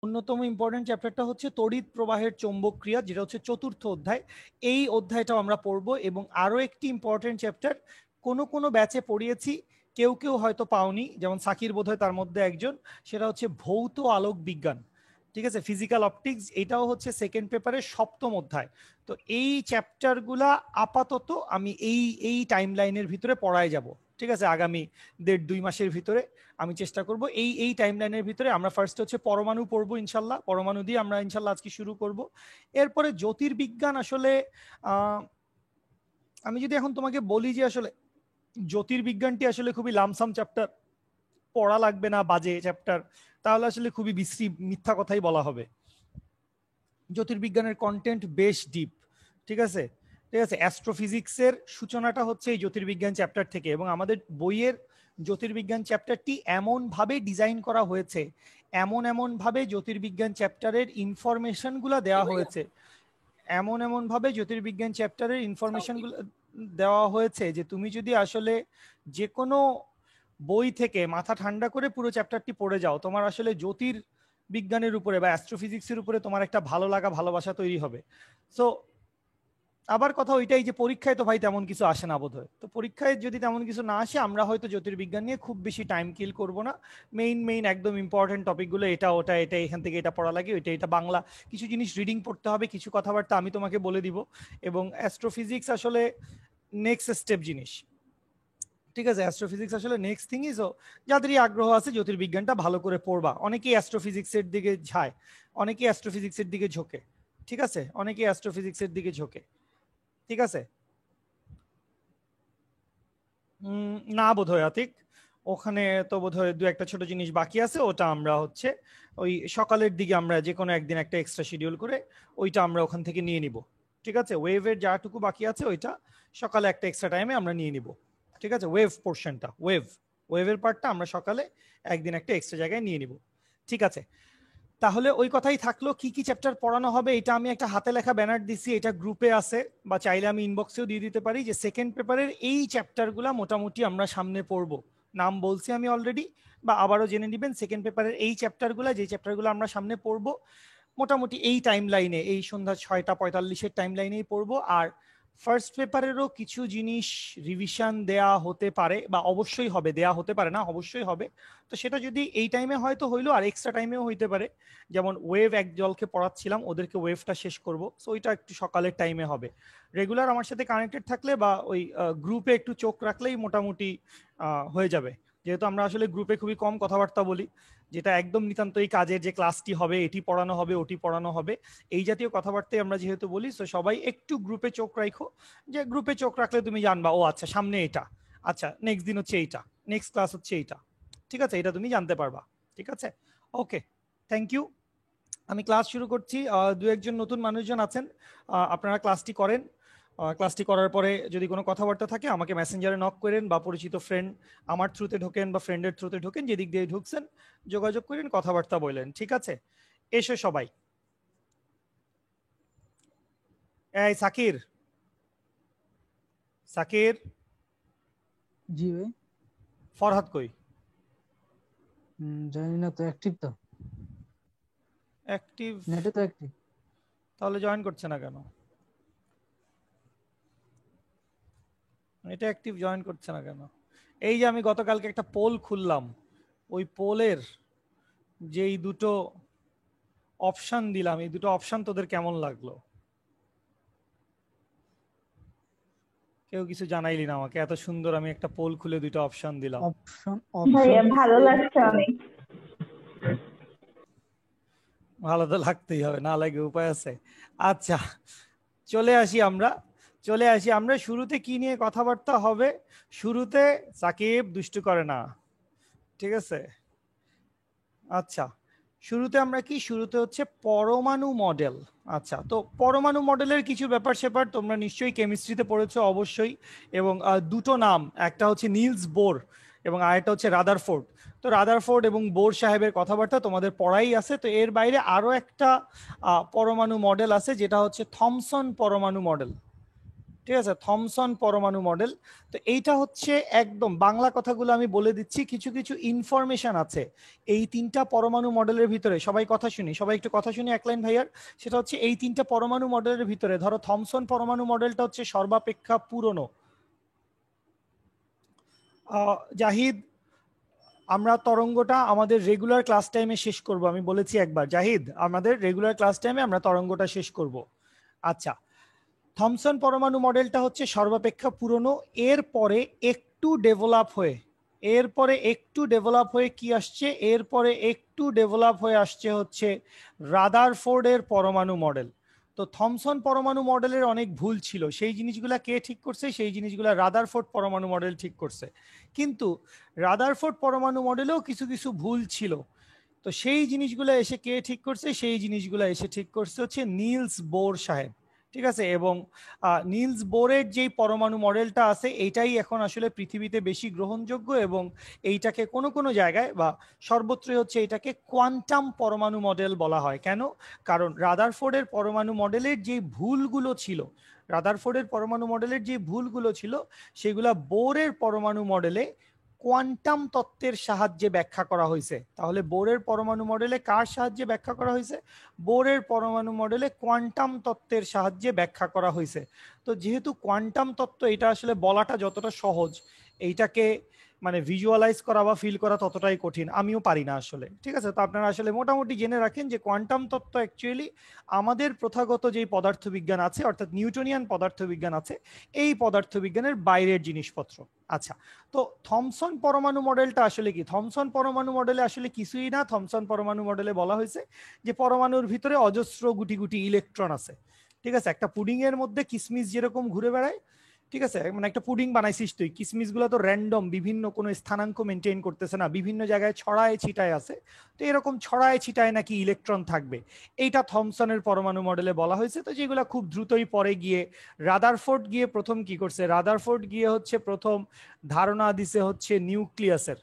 অন্যতম ইম্পর্টেন্ট চ্যাপ্টারটা হচ্ছে তড়িৎ প্রবাহের চৌম্বক ক্রিয়া, যেটা হচ্ছে চতুর্থ অধ্যায়। এই অধ্যায়টাও আমরা পড়বো। এবং আরো একটি ইম্পর্টেন্ট চ্যাপ্টার কোনো কোনো ব্যাচে পড়িয়েছি, কেউ কেউ হয়তো পাওনি, যেমন সাকির বোধহয় তার মধ্যে একজন, সেটা হচ্ছে ভৌত আলোক বিজ্ঞান। ঠিক আছে, ফিজিক্যাল অপটিক্স, এটাও হচ্ছে সেকেন্ড পেপারের সপ্তম অধ্যায়। তো এই চ্যাপ্টারগুলা আপাতত আমি এই এই টাইম লাইনের ভিতরে পড়ায় যাব। ঠিক আছে, আগামী 1.5-2 মাসের ভিতরে আমি চেষ্টা করব এই এই টাইম লাইনের ভিতরে। আমরা ফার্স্ট হচ্ছে পরমাণু পড়বো ইনশাল্লাহ, পরমাণু দিয়ে আমরা ইনশাল্লাহ আজকে শুরু করব। এরপরে জ্যোতির্বিজ্ঞান, আসলে আমি যদি এখন তোমাকে বলি যে আসলে জ্যোতির্বিজ্ঞানটি আসলে খুবই লামসাম চ্যাপ্টার, পড়া লাগবে না, বাজে চ্যাপ্টার, তাহলে আসলে খুবই বিশ্রী মিথ্যা কথাই বলা হবে। জ্যোতির্বিজ্ঞানের কন্টেন্ট বেশ ডিপ। ঠিক আছে, ঠিক আছে, অ্যাস্ট্রোফিজিক্সের সূচনাটা হচ্ছে এই জ্যোতির্বিজ্ঞান চ্যাপ্টার থেকে, এবং আমাদের বইয়ের জ্যোতির্বিজ্ঞান চ্যাপ্টারটি এমনভাবে ডিজাইন করা হয়েছে, এমন ভাবে জ্যোতির্বিজ্ঞান চ্যাপ্টারের ইনফরমেশনগুলো দেওয়া হয়েছে, এমনভাবে জ্যোতির্বিজ্ঞান চ্যাপ্টারের ইনফরমেশনগুলো দেওয়া হয়েছে যে তুমি যদি আসলে যে কোনো বই থেকে মাথা ঠান্ডা করে পুরো চ্যাপ্টারটি পড়ে যাও, তোমার আসলে জ্যোতির্বিজ্ঞানের উপরে বা অ্যাস্ট্রোফিজিক্সের উপরে তোমার একটা ভালো লাগা, ভালোবাসা তৈরি হবে। সো আবার কথা ওইটাই যে পরীক্ষায় তো ভাই তেমন কিছু আসে না বোধহয়, তো পরীক্ষায় যদি তেমন কিছু না আসে, আমরা হয়তো জ্যোতির্বিজ্ঞান নিয়ে খুব বেশি টাইম কিল করব না। মেইন একদম ইম্পর্টেন্ট টপিকগুলো এটা ওটা, এটা এখান থেকে এটা পড়া লাগে, ওইটা এটা বাংলা কিছু জিনিস রিডিং পড়তে হবে, কিছু কথাবার্তা আমি তোমাকে বলে দিব। এবং অ্যাস্ট্রোফিজিক্স আসলে নেক্সট স্টেপ জিনিস। ঠিক আছে, অ্যাস্ট্রোফিজিক্স আসলে নেক্সট থিং ইজ, যাদেরই আগ্রহ আছে জ্যোতির্বিজ্ঞানটা ভালো করে পড়বা। অনেকেই অ্যাস্ট্রোফিজিক্সের দিকে যায়, অনেকেই অ্যাস্ট্রোফিজিক্সের দিকে ঝোঁকে। ঠিক আছে, অনেকেই অ্যাস্ট্রোফিজিক্সের দিকে ঝোঁকে। ঠিক আছে, না বোধহয় আতিক, ওখানে তো বোধহয় দু একটা ছোট জিনিস বাকি আছে, ওটা আমরা হচ্ছে ওই সকালের দিকে আমরা যে কোনো একদিন একটা এক্সট্রা শিডিউল করে ওইটা আমরা ওখান থেকে নিয়ে নিব। ঠিক আছে, ওয়েভের যাটুকু বাকি আছে ওইটা সকালে একটা এক্সট্রা টাইমে আমরা নিয়ে নিব। ঠিক আছে, ওয়েভ পোর্শনটা, ওয়েভের পার্টটা আমরা সকালে একদিন একটা এক্সট্রা জায়গায় নিয়ে নিব। ঠিক আছে, তাহলে ওই কথাই থাকলো, কি কি চ্যাপ্টার পড়ানো হবে এটা আমি একটা হাতে লেখা ব্যানার দিছি, এটা গ্রুপে আছে, বা চাইলে আমি ইনবক্সেও দিয়ে দিতে পারি, যে সেকেন্ড পেপারের এই চ্যাপ্টারগুলো মোটামুটি আমরা সামনে পড়ব। নাম বলছি আমি অলরেডি, বা আবারও জেনে নেবেন, সেকেন্ড পেপারের এই চ্যাপ্টারগুলো, যে চ্যাপ্টারগুলো আমরা সামনে পড়ব মোটামুটি এই টাইম লাইনে, এই সন্ধ্যা 6টা 45-এর টাইম লাইনেই পড়বো। আর ফার্স্ট পেপারেরও কিছু জিনিস রিভিশন দেয়া হতে পারে, বা অবশ্যই হবে, দেয়া হতে পারে না, অবশ্যই হবে। তো সেটা যদি এই টাইমে হয়তো হইলো, আর এক্সট্রা টাইমেও হইতে পারে। যেমন ওয়েভ এক দলকে পড়াচ্ছিলাম, ওদেরকে ওয়েভটা শেষ করব, সো ওইটা একটু সকালের টাইমে হবে। রেগুলার আমার সাথে কানেক্টেড থাকলে বা ওই গ্রুপে একটু চোখ রাখলেই মোটামুটি হয়ে যাবে। যেহেতু আমরা আসলে গ্রুপে খুবই কম কথাবার্তা বলি, যেটা একদম নিতান্তই কাজের, যে ক্লাসটি হবে, এটি পড়ানো হবে, ওটি পড়ানো হবে, এই জাতীয় কথাবার্তায় আমরা যেহেতু বলি, তো সবাই একটু গ্রুপে চোখ রাখো। যে গ্রুপে চোখ রাখলে তুমি জানবা, ও আচ্ছা সামনে এটা, আচ্ছা নেক্সট দিন হচ্ছে এইটা, নেক্সট ক্লাস হচ্ছে এইটা। ঠিক আছে, এটা তুমি জানতে পারবা। ঠিক আছে, ওকে, থ্যাংক ইউ। আমি ক্লাস শুরু করছি। দু একজন নতুন মানুষজন আছেন, আপনারা ক্লাসটি করেন। ক্লাসটি করার পরে যদি কোনো কথাবার্তা থাকে আমাকে মেসেঞ্জারে নক করেন, বা পরিচিত ফ্রেন্ড আমার থ্রুতে ঢোকেন বা ফ্রেন্ডের থ্রুতে ঢোকেন, যেদিক দিয়ে ঢুকছেন যোগাযোগ করেন, কথাবার্তা বললেন। ঠিক আছে, এসো সবাই। এই সাকির, সাকির, জি ভাই। ফরহাদ কই? জানি না তো, অ্যাক্টিভ তো, অ্যাক্টিভ? নেটে তো অ্যাক্টিভ। তাহলে জয়েন করছে না কেন? এটা অ্যাক্টিভ, জয়েন করছে না কেন? এই যে আমি গতকালকে একটা পোল খুললাম, ওই পোলের যেই দুটো অপশন দিলাম, এই দুটো অপশন তোদের কেমন লাগলো? কেউ কিছু জানাইলি না আমাকে, এত সুন্দর আমি একটা পোল খুলে দুটো অপশন দিলাম। অপশন ভাইয়া অপশন ভালো লাগছে অনেক। ভালো তো লাগতেই হবে, না লাগে উপায় আছে? আচ্ছা, চলে আসি আমরা, শুরুতে কি নিয়ে কথাবার্তা হবে? শুরুতে সাকিব দুষ্টু করে না, ঠিক আছে? আচ্ছা, শুরুতে হচ্ছে পরমাণু মডেল। আচ্ছা, তো পরমাণু মডেলের কিছু ব্যাপার স্যাপার তোমরা নিশ্চয়ই কেমিস্ট্রিতে পড়েছো অবশ্যই। এবং দুটো নাম, একটা হচ্ছে নিলস বোর এবং আরেকটা হচ্ছে রাদারফোর্ড। তো রাদারফোর্ড এবং বোর সাহেবের কথাবার্তা তোমাদের পড়াই আছে। তো এর বাইরে আরো একটা পরমাণু মডেল আছে, যেটা হচ্ছে থমসন পরমাণু মডেল। ঠিক আছে, থমসন পরমাণু মডেল। তো এইটা হচ্ছে একদম বাংলা কথাগুলো আমি বলে দিচ্ছি, কিছু কিছু ইনফরমেশন আছে এই তিনটা পরমাণু মডেলের ভিতরে। সবাই কথা শুনি, সবাই একটু কথা শুনি এক লাইন ভাইয়ার। সেটা হচ্ছে এই তিনটা পরমাণু মডেলের ভিতরে ধরো থমসন পরমাণু মডেলটা হচ্ছে সর্বাপেক্ষা পুরনো। জাহিদ, আমরা তরঙ্গটা আমাদের রেগুলার ক্লাস টাইমে শেষ করব, আমি বলেছি একবার। জাহিদ, আমাদের রেগুলার ক্লাস টাইমে আমরা তরঙ্গটা শেষ করব। আচ্ছা, থমসন পরমাণু মডেলটা হচ্ছে সর্বাপেক্ষা পুরনো। এরপরে একটু ডেভেলপ হয়ে কি আসছে, এরপরে একটু ডেভেলপ হয়ে আসছে হচ্ছে রাদারফোর্ডের পরমাণু মডেল। তো থমসন পরমাণু মডেলের অনেক ভুল ছিল, সেই জিনিসগুলা কে ঠিক করছে? সেই জিনিসগুলা রাদারফোর্ড পরমাণু মডেল ঠিক করছে। কিন্তু রাদারফোর্ড পরমাণু মডেলেও কিছু কিছু ভুল ছিল। তো সেই জিনিসগুলো এসে কে ঠিক করছে? সেই জিনিসগুলো এসে ঠিক করছে হচ্ছে নিলস বোর সাহেব। ঠিক আছে, এবং নিলস বোরের যেই পরমাণু মডেলটা আছে এইটাই এখন আসলে পৃথিবীতে বেশি গ্রহণযোগ্য, এবং এইটাকে কোনো কোনো জায়গায় বা সর্বত্রই হচ্ছে এটাকে কোয়ান্টাম পরমাণু মডেল বলা হয়। কেন? কারণ রাদারফোর্ডের পরমাণু মডেলের যে ভুলগুলো ছিল, সেগুলা বোরের পরমাণু মডেলে কোয়ান্টাম তত্ত্বের সাহায্যে ব্যাখ্যা করা হয়েছে। তাহলে বোরের পরমাণু মডেলে কার সাহায্যে ব্যাখ্যা করা হয়েছে? বোরের পরমাণু মডেলে কোয়ান্টাম তত্ত্বের সাহায্যে ব্যাখ্যা করা হয়েছে। তো যেহেতু কোয়ান্টাম তত্ত্ব, এটা আসলে বলাটা যতটা সহজ, এইটাকে মানে ভিজুয়ালাইজ করা বা ফিল করা ততটাই কঠিন, আমিও পারি না আসলে। ঠিক আছে, তো আপনারা আসলে মোটামুটি জেনে রাখেন যে কোয়ান্টাম তত্ত্ব অ্যাকচুয়ালি আমাদের প্রথাগত যেই পদার্থবিজ্ঞান আছে, অর্থাৎ নিউটনিয়ান পদার্থবিজ্ঞান আছে, এই পদার্থবিজ্ঞানের বাইরের জিনিসপত্র। আচ্ছা, তো থমসন পরমাণু মডেলটা আসলে কি? থমসন পরমাণু মডেলে আসলে কিছুই না। থমসন পরমাণু মডেলে বলা হয়েছে যে পরমাণুর ভিতরে অজস্র গুটি গুটি ইলেকট্রন আছে। ঠিক আছে, একটা পুডিং এর মধ্যে কিসমিস যেরকম ঘুরে বেড়ায়, ঠিক আছে, মানে একটা পুডিং বানাইছিস তুই, কিসমিস গুলো তো র্যান্ডম, বিভিন্ন কোনো স্থানাঙ্ক মেনটেন করতেছে না, বিভিন্ন জায়গায় ছড়ায় ছিটায় আছে। তো এরকম ছড়ায় ছিটায় নাকি ইলেকট্রন থাকবে, এইটা থমসনের পরমাণু মডেলে বলা হয়েছে। তো যেগুলো খুব দ্রুতই পরে গিয়ে রাদারফোর্ড গিয়ে প্রথম কি করছে, রাদারফোর্ড গিয়ে হচ্ছে প্রথম ধারণা দিছে হচ্ছে নিউক্লিয়াসের।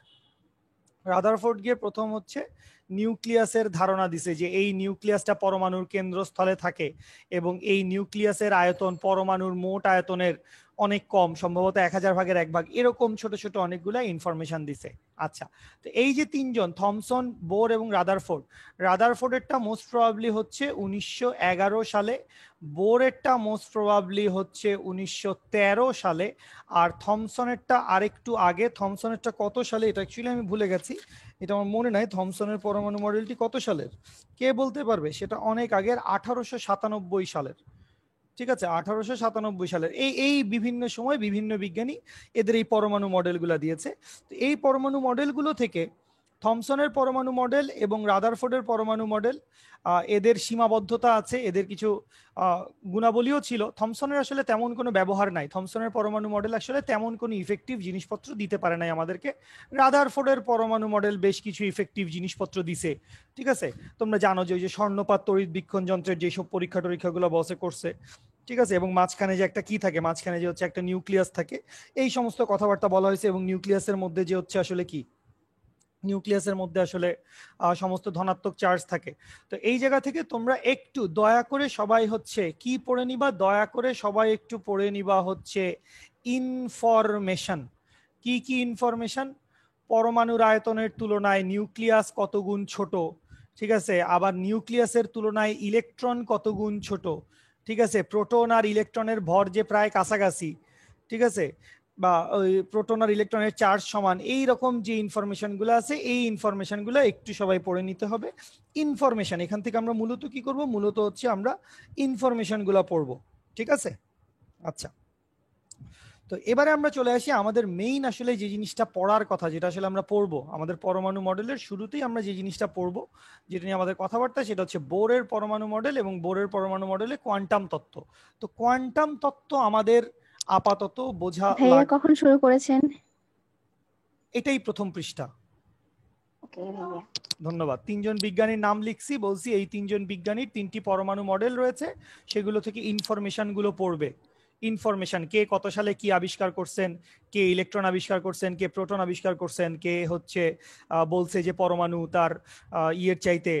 রাদারফোর্ড গিয়ে প্রথম হচ্ছে নিউক্লিয়াসের ধারণা দিছে যে এই নিউক্লিয়াসটা পরমাণুর কেন্দ্রস্থলে থাকে, এবং এই নিউক্লিয়াসের আয়তন পরমাণুর মোট আয়তনের অনেক কম, সম্ভবত 1000 ভাগের 1 ভাগ, এরকম ছোট ছোট অনেকগুলা ইনফরমেশন দিছে। আচ্ছা, তো এই যে তিনজন থমসন, বোর এবং রাদারফোর্ডেরটা মোস্ট প্রবাবলি হচ্ছে 1911 সালে, বোরেরটা মোস্ট প্রবাবলি হচ্ছে 1913 সালে, আর থমসনেরটা আরেকটু আগে। থমসনেরটা কত সালে এটা অ্যাকচুয়ালি আমি ভুলে গেছি, এটা আমার মনে নাই। থমসনের পরমাণু মডেলটি কত সালের কে বলতে পারবে? সেটা অনেক আগের, 1897 সালের। ঠিক আছে, 1897 সালের। এই এই বিভিন্ন সময় বিভিন্ন বিজ্ঞানী এদের এই পরমাণু মডেলগুলো দিয়েছে। তো এই পরমাণু মডেলগুলো থেকে থমসনের পরমাণু মডেল এবং রাদারফোর্ডের পরমাণু মডেল, এদের সীমাবদ্ধতা আছে, এদের কিছু গুণাবলীও ছিল। থমসনের আসলে তেমন কোনো ব্যবহার নাই, থমসনের পরমাণু মডেল আসলে তেমন কোনো ইফেক্টিভ জিনিসপত্র দিতে পারে নাই আমাদেরকে। রাদারফোর্ডের পরমাণু মডেল বেশ কিছু ইফেক্টিভ জিনিসপত্র দিছে। ঠিক আছে, তোমরা জানো যে ওই যে স্বর্ণপাত তড়িৎ বীক্ষণ যন্ত্রের যেসব পরীক্ষা টরীক্ষাগুলো বসে করছে, ঠিক আছে, এবং মাঝখানে যে একটা কি থাকে, মাঝখানে যে হচ্ছে একটা নিউক্লিয়াস থাকে, এই সমস্ত কথাবার্তা বলা হয়েছে। এবং নিউক্লিয়াসের মধ্যে যে হচ্ছে আসলে কি, নিউক্লিয়াসের মধ্যে আসলে সমস্ত ধনাত্মক চার্জ থাকে। তো এই জায়গা থেকে তোমরা একটু দয়া করে সবাই হচ্ছে কি পড়ে নিবা, দয়া করে সবাই একটু পড়ে নিবা হচ্ছে ইনফরমেশন। কি কি ইনফরমেশন? পরমাণুর আয়তনের তুলনায় নিউক্লিয়াস কত গুণ ছোট, ঠিক আছে, আবার নিউক্লিয়াসের তুলনায় ইলেকট্রন কত গুণ ছোট, ঠিক আছে, প্রোটন আর ইলেকট্রনের ভর যে প্রায় কাছাকাছি, ঠিক আছে, বা ওই প্রোটন আর ইলেকট্রনের চার্জ সমান, এই রকম যে ইনফরমেশনগুলো আছে, এই ইনফরমেশনগুলো একটু সবাই পড়ে নিতে হবে। ইনফরমেশন, এখান থেকে আমরা মূলত কি করব, মূলত হচ্ছে আমরা ইনফরমেশনগুলো পড়ব। ঠিক আছে, আচ্ছা। তো এবারে আমরা চলে আসি আমাদের মেইন আসলে যে জিনিসটা পড়ার কথা, যেটা আসলে আমরা পড়বো আমাদের পরমাণু মডেলের শুরুতেই, আমরা যে জিনিসটা পড়বো, যেটা নিয়ে আমাদের কথাবার্তা, সেটা হচ্ছে বোরের পরমাণু মডেল এবং বোরের পরমাণু মডেলে কোয়ান্টাম তত্ত্ব। তো কোয়ান্টাম তত্ত্ব আমাদের আপাতত বোঝা ভাইয়া কখন শুরু করেছেন? এটাই প্রথম পৃষ্ঠা। ওকে ভাইয়া, ধন্যবাদ। তিনজন বিজ্ঞানীর নাম লিখছি, বলছি এই তিনজন বিজ্ঞানীর তিনটি পরমাণু মডেল রয়েছে, সেগুলো থেকে ইনফরমেশন গুলো পড়বে। ইনফরমেশন, কে কত সালে কি আবিষ্কার করছেন, কে ইলেকট্রন আবিষ্কার করছেন, কে প্রোটন আবিষ্কার করছেন, কে হচ্ছে বলছে যে পরমাণু তার ইয়ের চাইতে,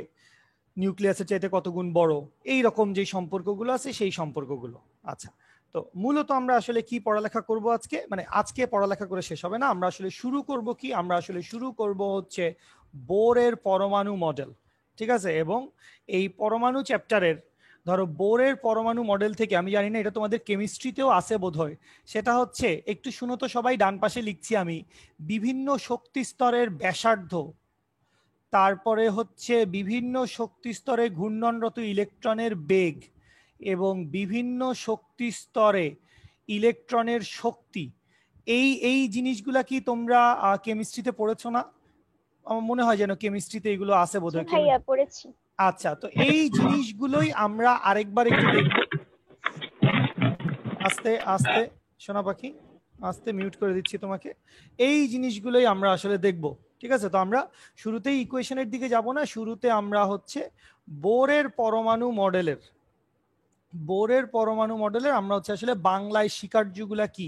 নিউক্লিয়াসের চাইতে কত গুণ বড়, এই রকম যে সম্পর্কগুলো আছে সেই সম্পর্কগুলো। আচ্ছা, তো মূলত আমরা আসলে কি পড়ালেখা করব আজকে, মানে আজকে পড়ালেখা করে শেষ হবে না, আমরা আসলে শুরু করব কি, আমরা আসলে শুরু করব হচ্ছে বোরের পরমাণু মডেল, ঠিক আছে। এবং এই পরমাণু চ্যাপ্টারের ধরো বোরের পরমাণু মডেল থেকে, আমি জানি না এটা তোমাদের কেমিস্ট্রিতেও আছে বোধহয়, সেটা হচ্ছে একটু শুনো তো সবাই, ডান পাশে লিখছি আমি, বিভিন্ন শক্তি স্তরের ব্যাসার্ধ, তারপরে হচ্ছে বিভিন্ন শক্তি স্তরে ঘূর্ণনরত ইলেকট্রনের বেগ, এবং বিভিন্ন শক্তি স্তরে ইলেকট্রনের শক্তি, এই এই জিনিসগুলা কি তোমরা কেমিস্ট্রিতে পড়েছো না? আমার মনে হয় যেন কেমিস্ট্রিতে এগুলো আছে বোধহয়। ভাইয়া পড়েছি। আচ্ছা, তো এই জিনিসগুলোই আমরা আরেকবার একটু দেখব। আস্তে আস্তে সোনা পাখি, আস্তে মিউট করে দিচ্ছি তোমাকে। এই জিনিসগুলোই আমরা আসলে দেখব, ঠিক আছে। তো আমরা শুরুতেই ইকুয়েশনের দিকে যাব না, শুরুতে আমরা হচ্ছে বোরের পরমাণু মডেলের আমরা হচ্ছে আসলে বাংলায় স্বীকার্যগুলা কি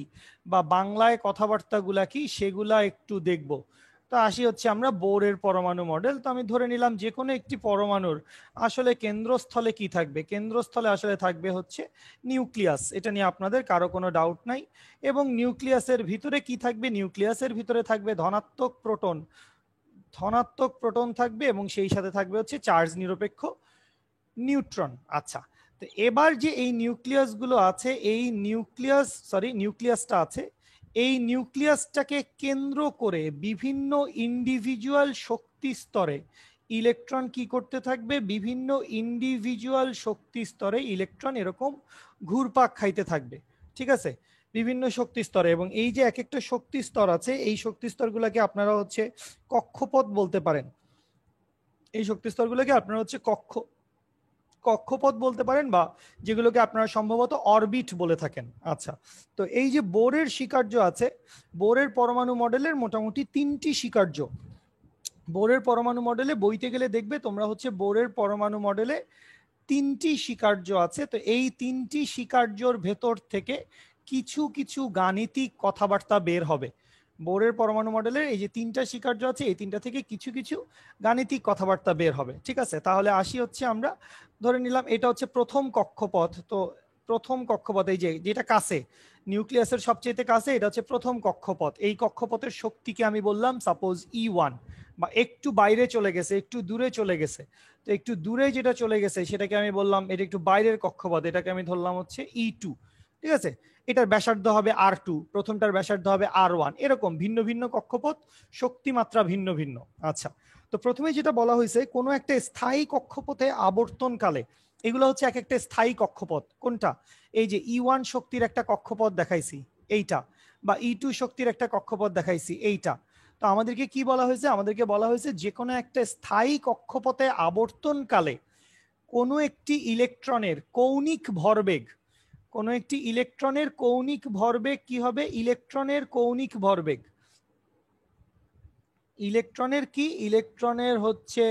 বা বাংলায় কথাবার্তাগুলা কি সেগুলা একটু দেখব। তো আসি হচ্ছে আমরা বোরের পরমাণু মডেল। তো আমি ধরে নিলাম যে কোনো একটি পরমাণুর আসলে কেন্দ্রস্থলে কি থাকবে, কেন্দ্রস্থলে আসলে থাকবে হচ্ছে নিউক্লিয়াস, এটা নিয়ে আপনাদের কারো কোনো ডাউট নাই। এবং নিউক্লিয়াসের ভিতরে কি থাকবে, নিউক্লিয়াসের ভিতরে থাকবে ধনাত্মক প্রোটন থাকবে, এবং সেই সাথে থাকবে হচ্ছে চার্জ নিরপেক্ষ নিউট্রন। আচ্ছা, তো এবার যে এই নিউক্লিয়াসগুলো আছে, এই নিউক্লিয়াসটা আছে, এই নিউক্লিয়াসটাকে কেন্দ্র করে বিভিন্ন ইন্ডিভিজুয়াল শক্তি স্তরে ইলেকট্রন কি করতে থাকবে, বিভিন্ন ইন্ডিভিজুয়াল শক্তি স্তরে ইলেকট্রন এরকম ঘুরপাক খাইতে থাকবে, ঠিক আছে, বিভিন্ন শক্তি স্তরে। এবং এই যে এক একটা শক্তি স্তর আছে, এই শক্তি স্তরগুলোকে আপনারা হচ্ছে কক্ষপথ বলতে পারেন, এই শক্তি স্তরগুলোকে আপনারা হচ্ছে কক্ষপথ বলতে পারেন, বা যেগুলোকে আপনারা সম্ভবত অরবিট বলে থাকেন। আচ্ছা, তো এই যে বোরের স্বীকার্য আছে, বোরের পরমাণু মডেলের মোটামুটি 3টি স্বীকার্য। বোরের পরমাণু মডেলে বইতে গেলে দেখবে তোমরা হচ্ছে বোরের পরমাণু মডেলে 3টি স্বীকার্য আছে। তো এই 3টি স্বীকার্যর ভেতর থেকে কিছু কিছু গাণিতিক কথাবার্তা বের হবে। বোরের পরমাণু মডেলের এই যে 3টা স্বীকার্য আছে, এই 3টা থেকে কিছু কিছু গাণিতিক কথাবার্তা বের হবে, ঠিক আছে। তাহলে আসি হচ্ছে আমরা ধরে নিলাম এটা হচ্ছে প্রথম কক্ষপথ। তো প্রথম কক্ষপথ এই যে যেটা কাছে, নিউক্লিয়াসের সবচেয়ে কাছে, এটা হচ্ছে প্রথম কক্ষপথ। এই কক্ষপথের শক্তিকে আমি বললাম সাপোজ E1, বা একটু বাইরে চলে গেছে, একটু দূরে চলে গেছে। তো একটু দূরে যেটা চলে গেছে সেটাকে আমি বললাম এটা একটু বাইরের কক্ষপথ, এটাকে আমি ধরলাম হচ্ছে E2, ঠিক আছে। এটার ব্যাসার্ধ হবে R2, প্রথমটার ব্যাসার্ধ হবে R1, এরকম ভিন্ন ভিন্ন কক্ষপথ, শক্তিমাত্রা ভিন্ন ভিন্ন। আচ্ছা, তো প্রথমে যেটা বলা হয়েছে কোনো একটা স্থায়ী কক্ষপথে আবর্তনকালে, এগুলো হচ্ছে এক একটা স্থায়ী কক্ষপথ। কোনটা, এই যে E1 শক্তির একটা কক্ষপথ দেখাইছি এইটা, বা E2 শক্তির একটা কক্ষপথ দেখাইছি এইটা। তো আমাদেরকে কি বলা হয়েছে, আমাদেরকে বলা হয়েছে যে কোনো একটা স্থায়ী কক্ষপথে আবর্তনকালে কোনো একটি ইলেকট্রনের কৌণিক ভরবেগ, কোনো একটি ইলেকট্রনের কৌণিক ভরবেগ কি হবে, ইলেকট্রনের কৌণিক ভরবেগ, ইলেকট্রনের কি, ইলেকট্রনের হচ্ছে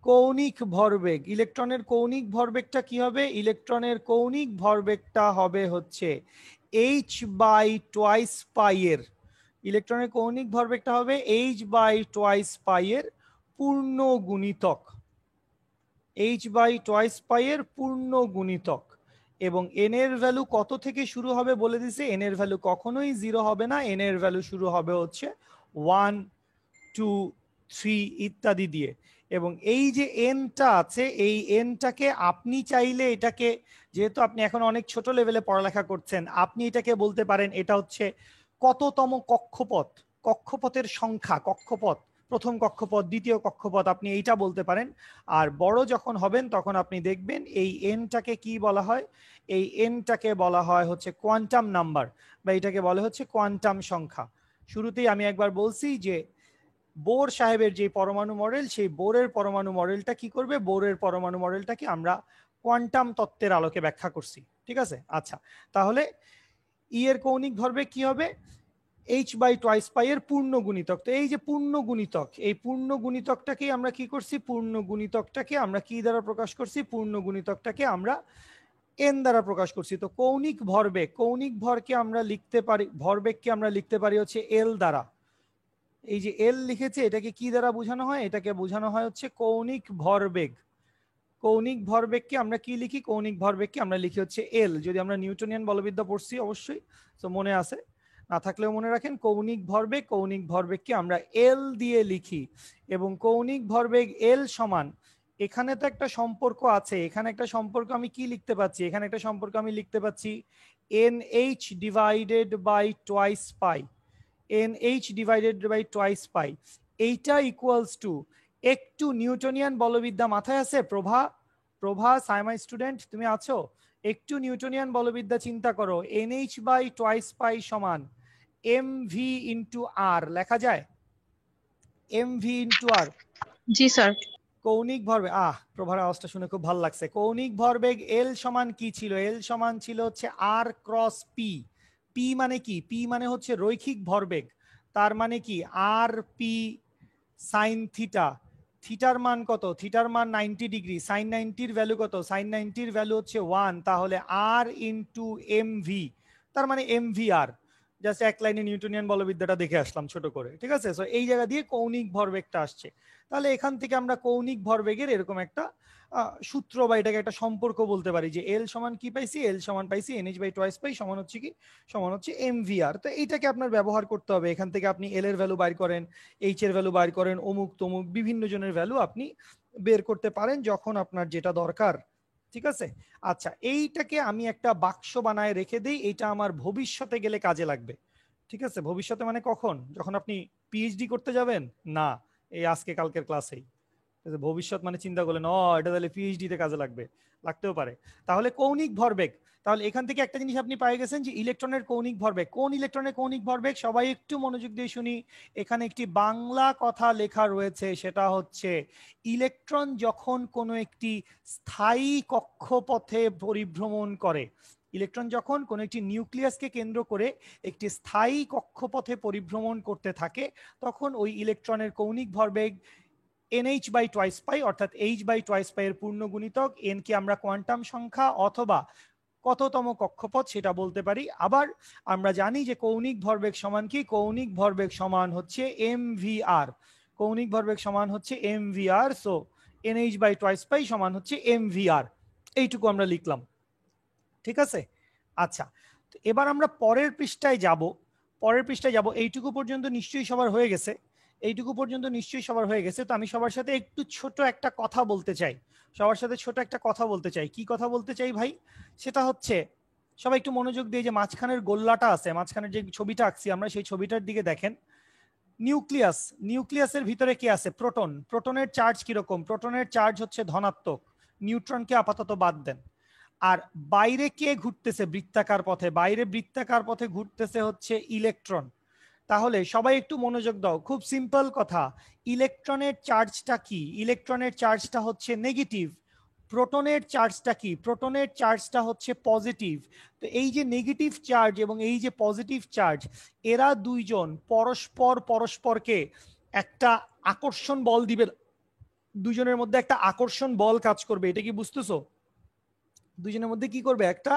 কৌণিক ভরবেগ। ইলেকট্রনের কৌণিক ভরবেগটা কি হবে, ইলেকট্রনের কৌণিক ভরবেগটা হবে হচ্ছে h/2π এর, ইলেকট্রনের কৌণিক ভরবেগটা হবে h/2π এর পূর্ণ গুণিতক, h/2π এর পূর্ণ গুণিতক। এবং n এর ভ্যালু কত থেকে শুরু হবে বলে দিছে, n এর ভ্যালু কখনোই 0 হবে না, n এর ভ্যালু শুরু হবে হচ্ছে 1, 2, 3 ইত্যাদি দিয়ে। এবং এই যে এনটা আছে, এই এনটাকে আপনি চাইলে এটাকে, যেহেতু আপনি এখন অনেক ছোট লেভেলে পড়ালেখা করছেন, আপনি এটাকে বলতে পারেন এটা হচ্ছে কততম কক্ষপথ, কক্ষপথের সংখ্যা, কক্ষপথ, প্রথম কক্ষপথ, দ্বিতীয় কক্ষপথ, আপনি এইটা বলতে পারেন। আর বড় যখন হবেন তখন আপনি দেখবেন এই এনটাকে কি বলা হয়, এই এনটাকে বলা হয় হচ্ছে কোয়ান্টাম নাম্বার, বা এটাকে বলা হচ্ছে কোয়ান্টাম সংখ্যা। শুরুতেই আমি একবার বলছি যে বোর সাহেবের যে পরমাণু মডেল, সেই বোরের পরমাণু মডেলটা কি করবে, বোরের পরমাণু মডেলটাকে আমরা কোয়ান্টাম তত্ত্বের আলোকে ব্যাখ্যা করছি, ঠিক আছে। আচ্ছা, তাহলে ই এর কৌণিক ভরবেগ কি হবে, h/2π এর পূর্ণ গুণিতক। তো এই যে পূর্ণ গুণিতক, এই পূর্ণ গুণিতকটাকে আমরা কি করছি, পূর্ণ গুণিতকটাকে আমরা কি দ্বারা প্রকাশ করছি, পূর্ণ গুণিতকটাকে আমরা এন দ্বারা প্রকাশ করছি। তো কৌণিক ভরবেগ, কৌণিক ভরকে আমরা লিখতে পারি, ভরবেগকে আমরা লিখতে পারি হচ্ছে এল দ্বারা। এই যে এল লিখেছে এটাকে কি দ্বারা বোঝানো হয়, এটাকে বোঝানো হয় হচ্ছে কৌণিক ভরবেগ, কৌণিক ভরবেগকে আমরা কি লিখি? কৌণিক ভরবেগকে আমরা লিখি হচ্ছে এল। যদি আমরা নিউটনিয়ান বলবিদ্যা পড়ছি অবশ্যই, তো মনে আছে, না থাকলেও মনে রাখেন কৌণিক ভরবেগকে আমরা এল দিয়ে লিখি। এবং কৌণিক ভরবেগ এল সমান, এখানে তো একটা সম্পর্ক আছে, এখানে একটা সম্পর্ক আমি কি লিখতে পাচ্ছি? এখানে একটা সম্পর্ক আমি লিখতে পাচ্ছি NH divided by twice pi, NH divided by twice pi. এইটা ইকুয়ালস টু, একটু নিউটনিয়ান বলবিদ্যা মাথায় আছে? প্রভা সাইমা স্টুডেন্ট তুমি আছো? একটু নিউটনিয়ান বলবিদ্যা চিন্তা করো। NH বাই টোয়াইস পাই সমান mv ইন্টু আর লেখা যায়? mv ইন্টু আর। জি স্যার। কৌণিক ভরবেগ, প্রভার আওয়াজটা শুনে খুব ভালো লাগছে। কৌণিক ভরবেগ এল সমান কি ছিল? এল সমান ছিল হচ্ছে আর ক্রস পি। পি মানে কি? পি মানে হচ্ছে রৈখিক ভরবেগ। তার মানে কি আর পি সাইন থিটা। থিটার মান কত? থিটার মান 90 ডিগ্রি। সাইন 90-র ভ্যালু কত? সাইন 90-র ভ্যালু হচ্ছে 1। তাহলে আর ইন্টু এমভি, তার মানে এমভি আর। জাস্ট এক লাইনে নিউটনিয়ান বলবিদ্যাটা দেখে আসলাম ছোট করে, ঠিক আছে? সো এই জায়গা দিয়ে কৌণিক ভরবেগটা আসছে। তাহলে এখান থেকে আমরা কৌণিক ভরবেগের এরকম একটা সূত্র বা এটাকে একটা সম্পর্ক বলতে পারি যে এল সমান কি পাইছি? এল সমান পাইছি NH বাই টোয়াইস পাই সমান হচ্ছে কি? সমান হচ্ছে এমভিআর। তো এইটাকে আপনার ব্যবহার করতে হবে। এখান থেকে আপনি এল এর ভ্যালু বাইর করেন, এইচ এর ভ্যালু বাইর করেন, অমুক তমুক বিভিন্ন জনের ভ্যালু আপনি বের করতে পারেন যখন আপনার যেটা দরকার, ঠিক আছে? আচ্ছা, এইটাকে আমি একটা বাক্স বানায় রেখে দিই, এইটা আমার ভবিষ্যতে গেলে কাজে লাগবে, ঠিক আছে? ভবিষ্যতে মানে কখন? যখন আপনি পিএইচডি করতে যাবেন না, এই আজকে কালকের ক্লাসেই। ভবিষ্যৎ মানে চিন্তা করলেন এটা তাহলে পিএইচডি তে কাজে লাগবে, লাগতেও পারে। তাহলে কৌণিক ভরবেগ, তাহলে এখান থেকে একটা জিনিস আপনি পেয়ে গেছেন যে ইলেকট্রনের কৌণিক ভরবেগ। কোন ইলেকট্রনের কৌণিক ভরবেগ? সবাই একটু মনোযোগ দিয়ে শুনি। এখানে একটি বাংলা কথা লেখা রয়েছে, সেটা হচ্ছে ইলেকট্রন যখন কোনো একটি স্থায়ী কক্ষপথে পরিভ্রমণ করে, ইলেকট্রন যখন কোনো একটি নিউক্লিয়াসকে কেন্দ্র করে একটি স্থায়ী কক্ষপথে পরিভ্রমণ করতে থাকে, তখন ওই ইলেকট্রনের কৌণিক ভরবেগ NH বাই টোয়াইস পাই, অর্থাৎ H বাই টোয়াইস পাই এর পূর্ণ গুণিতক। n কে আমরা কোয়ান্টাম সংখ্যা অথবা কততম কক্ষপথ সেটা বলতে পারি। আবার আমরা জানি যে কৌণিক ভরবেগ সমান কি? কৌণিক ভরবেগ সমান হচ্ছে mvr। কৌণিক ভরবেগ সমান হচ্ছে mvr। So NH by twice pi সমান হচ্ছে mvr। এইটুকু আমরা লিখলাম, ঠিক আছে? আচ্ছা, এবার আমরা পরের পৃষ্ঠায় যাব। এইটুকু পর্যন্ত নিশ্চয়ই সবার হয়ে গেছে। তো আমি সবার সাথে একটু ছোট একটা কথা বলতে চাই। কি কথা বলতে চাই ভাই? সেটা হচ্ছে, সবাই একটু মনোযোগ দিয়ে, যে মাঝখানের গোল্লাটা আছে, মাঝখানের যে ছবিটা আঁকছি আমরা, সেই ছবিটার দিকে দেখেন। নিউক্লিয়াসের ভিতরে কি আছে? প্রোটন। প্রোটনের চার্জ কিরকম? প্রোটনের চার্জ হচ্ছে ধনাত্মক। নিউট্রনকে আপাতত বাদ দেন। আর বাইরে কে ঘুরতেছে বৃত্তাকার পথে? বাইরে বৃত্তাকার পথে ঘুরতেছে হচ্ছে ইলেকট্রন। তাহলে সবাই একটু মনোযোগ দাও, খুব সিম্পল কথা। ইলেকট্রনের চার্জটা কি? ইলেকট্রনের চার্জটা হচ্ছে নেগেটিভ। প্রোটনের চার্জটা কি? প্রোটনের চার্জটা হচ্ছে পজিটিভ। তো এই যে নেগেটিভ চার্জ এবং এই যে পজিটিভ চার্জ, এরা দুইজন পরস্পরকে একটা আকর্ষণ বল দিবে। দুজনের মধ্যে একটা আকর্ষণ বল কাজ করবে, এটা কি বুঝতেছো? দুজনের মধ্যে কি করবে? একটা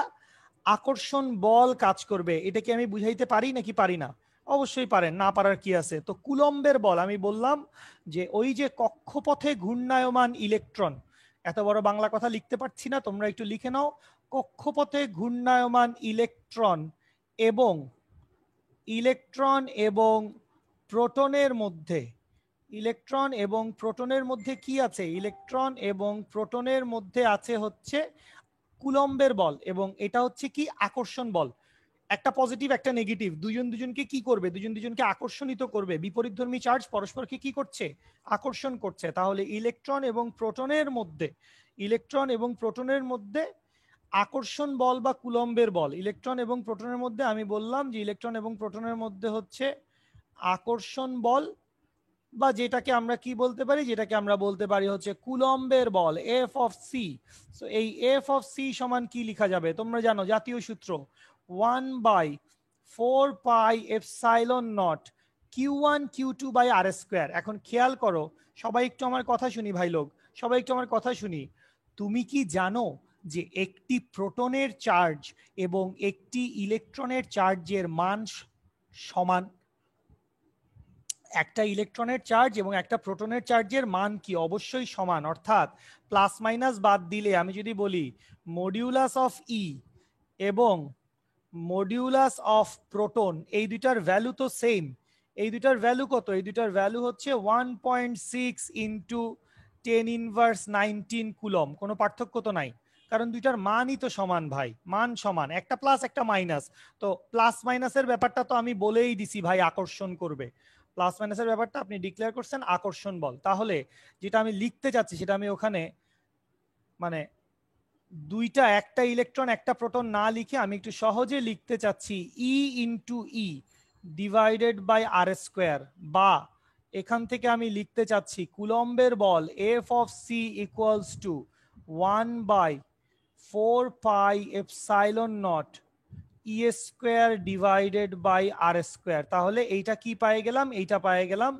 আকর্ষণ বল কাজ করবে। এটা কি আমি বুঝাইতে পারি নাকি পারি না? অবশ্যই পারেন, না পারার কি আছে? তো কুলম্বের বল, আমি বললাম যে ওই যে কক্ষপথে ঘূর্ণায়মান ইলেকট্রন, এত বড় বাংলা কথা লিখতে পারছি না, তোমরা একটু লিখে নাও। কক্ষপথে ঘূর্ণায়মান ইলেকট্রন এবং প্রোটনের মধ্যে, কি আছে? ইলেকট্রন এবং প্রোটনের মধ্যে আছে হচ্ছে কুলম্বের বল, এবং এটা হচ্ছে কি? আকর্ষণ বল। একটা পজিটিভ একটা নেগেটিভ, দুজনকে কি করবে? দুজনকে আকর্ষণিত করবে। বিপরীতধর্মী চার্জ পরস্পরকে কি করছে? আকর্ষণ করছে। তাহলে ইলেকট্রন এবং প্রোটনের মধ্যে আকর্ষণ বল বা কুলম্বের বল, ইলেকট্রন এবং প্রোটনের মধ্যে, আমি বললাম যে ইলেকট্রন এবং প্রোটনের মধ্যে হচ্ছে আকর্ষণ বল, বা যেটাকে আমরা কি বলতে পারি? যেটাকে আমরা বলতে পারি হচ্ছে কুলম্বের বল, এফ অফ সি। সো এই এফ অফ সি সমান কি লিখা যাবে? তোমরা জানো জাতীয় সূত্র 1/4πε0 Q1 Q2 by r square. এখন খেয়াল করো, সবাই একটু আমার কথা শুনি ভাই লোক, সবাই একটু আমার কথা শুনি। তুমি কি জানো যে একটি প্রোটনের চার্জ এবং একটি ইলেকট্রনের চার্জের মান সমান? একটা ইলেকট্রনের চার্জ এবং একটা প্রোটনের চার্জের মান কি অবশ্যই সমান, অর্থাৎ প্লাস মাইনাস বাদ দিলে আমি যদি বলি মডিউলাস অফ ই এবং মডিউলাস অফ প্রোটন, এই দুইটার ভ্যালু তো সেম। এই দুইটার ভ্যালু কত? এই দুইটার ভ্যালু হচ্ছে 1.6 ইন্টু 10⁻19 কুলম। কোনো পার্থক্য তো নাই, কারণ দুইটার মানই তো সমান ভাই, মান সমান, একটা প্লাস একটা মাইনাস। তো প্লাস মাইনাসের ব্যাপারটা তো আমি বলেই দিছি ভাই আকর্ষণ করবে। প্লাস মাইনাসের ব্যাপারটা আপনি ডিক্লেয়ার করছেন আকর্ষণ বল। তাহলে যেটা আমি লিখতে চাচ্ছি সেটা আমি ওখানে মানে দুইটা, একটা ইলেকট্রন একটা প্রোটন না লিখে আমি একটু সহজে লিখতে চাচ্ছি e into e divided by r square, বা এখান থেকে আমি লিখতে চাচ্ছি কুলম্বের বল f of c equals to 1/4πε0 e square divided by r square. তাহলে এইটা কি পাই গেলাম? এইটা পাই গেলাম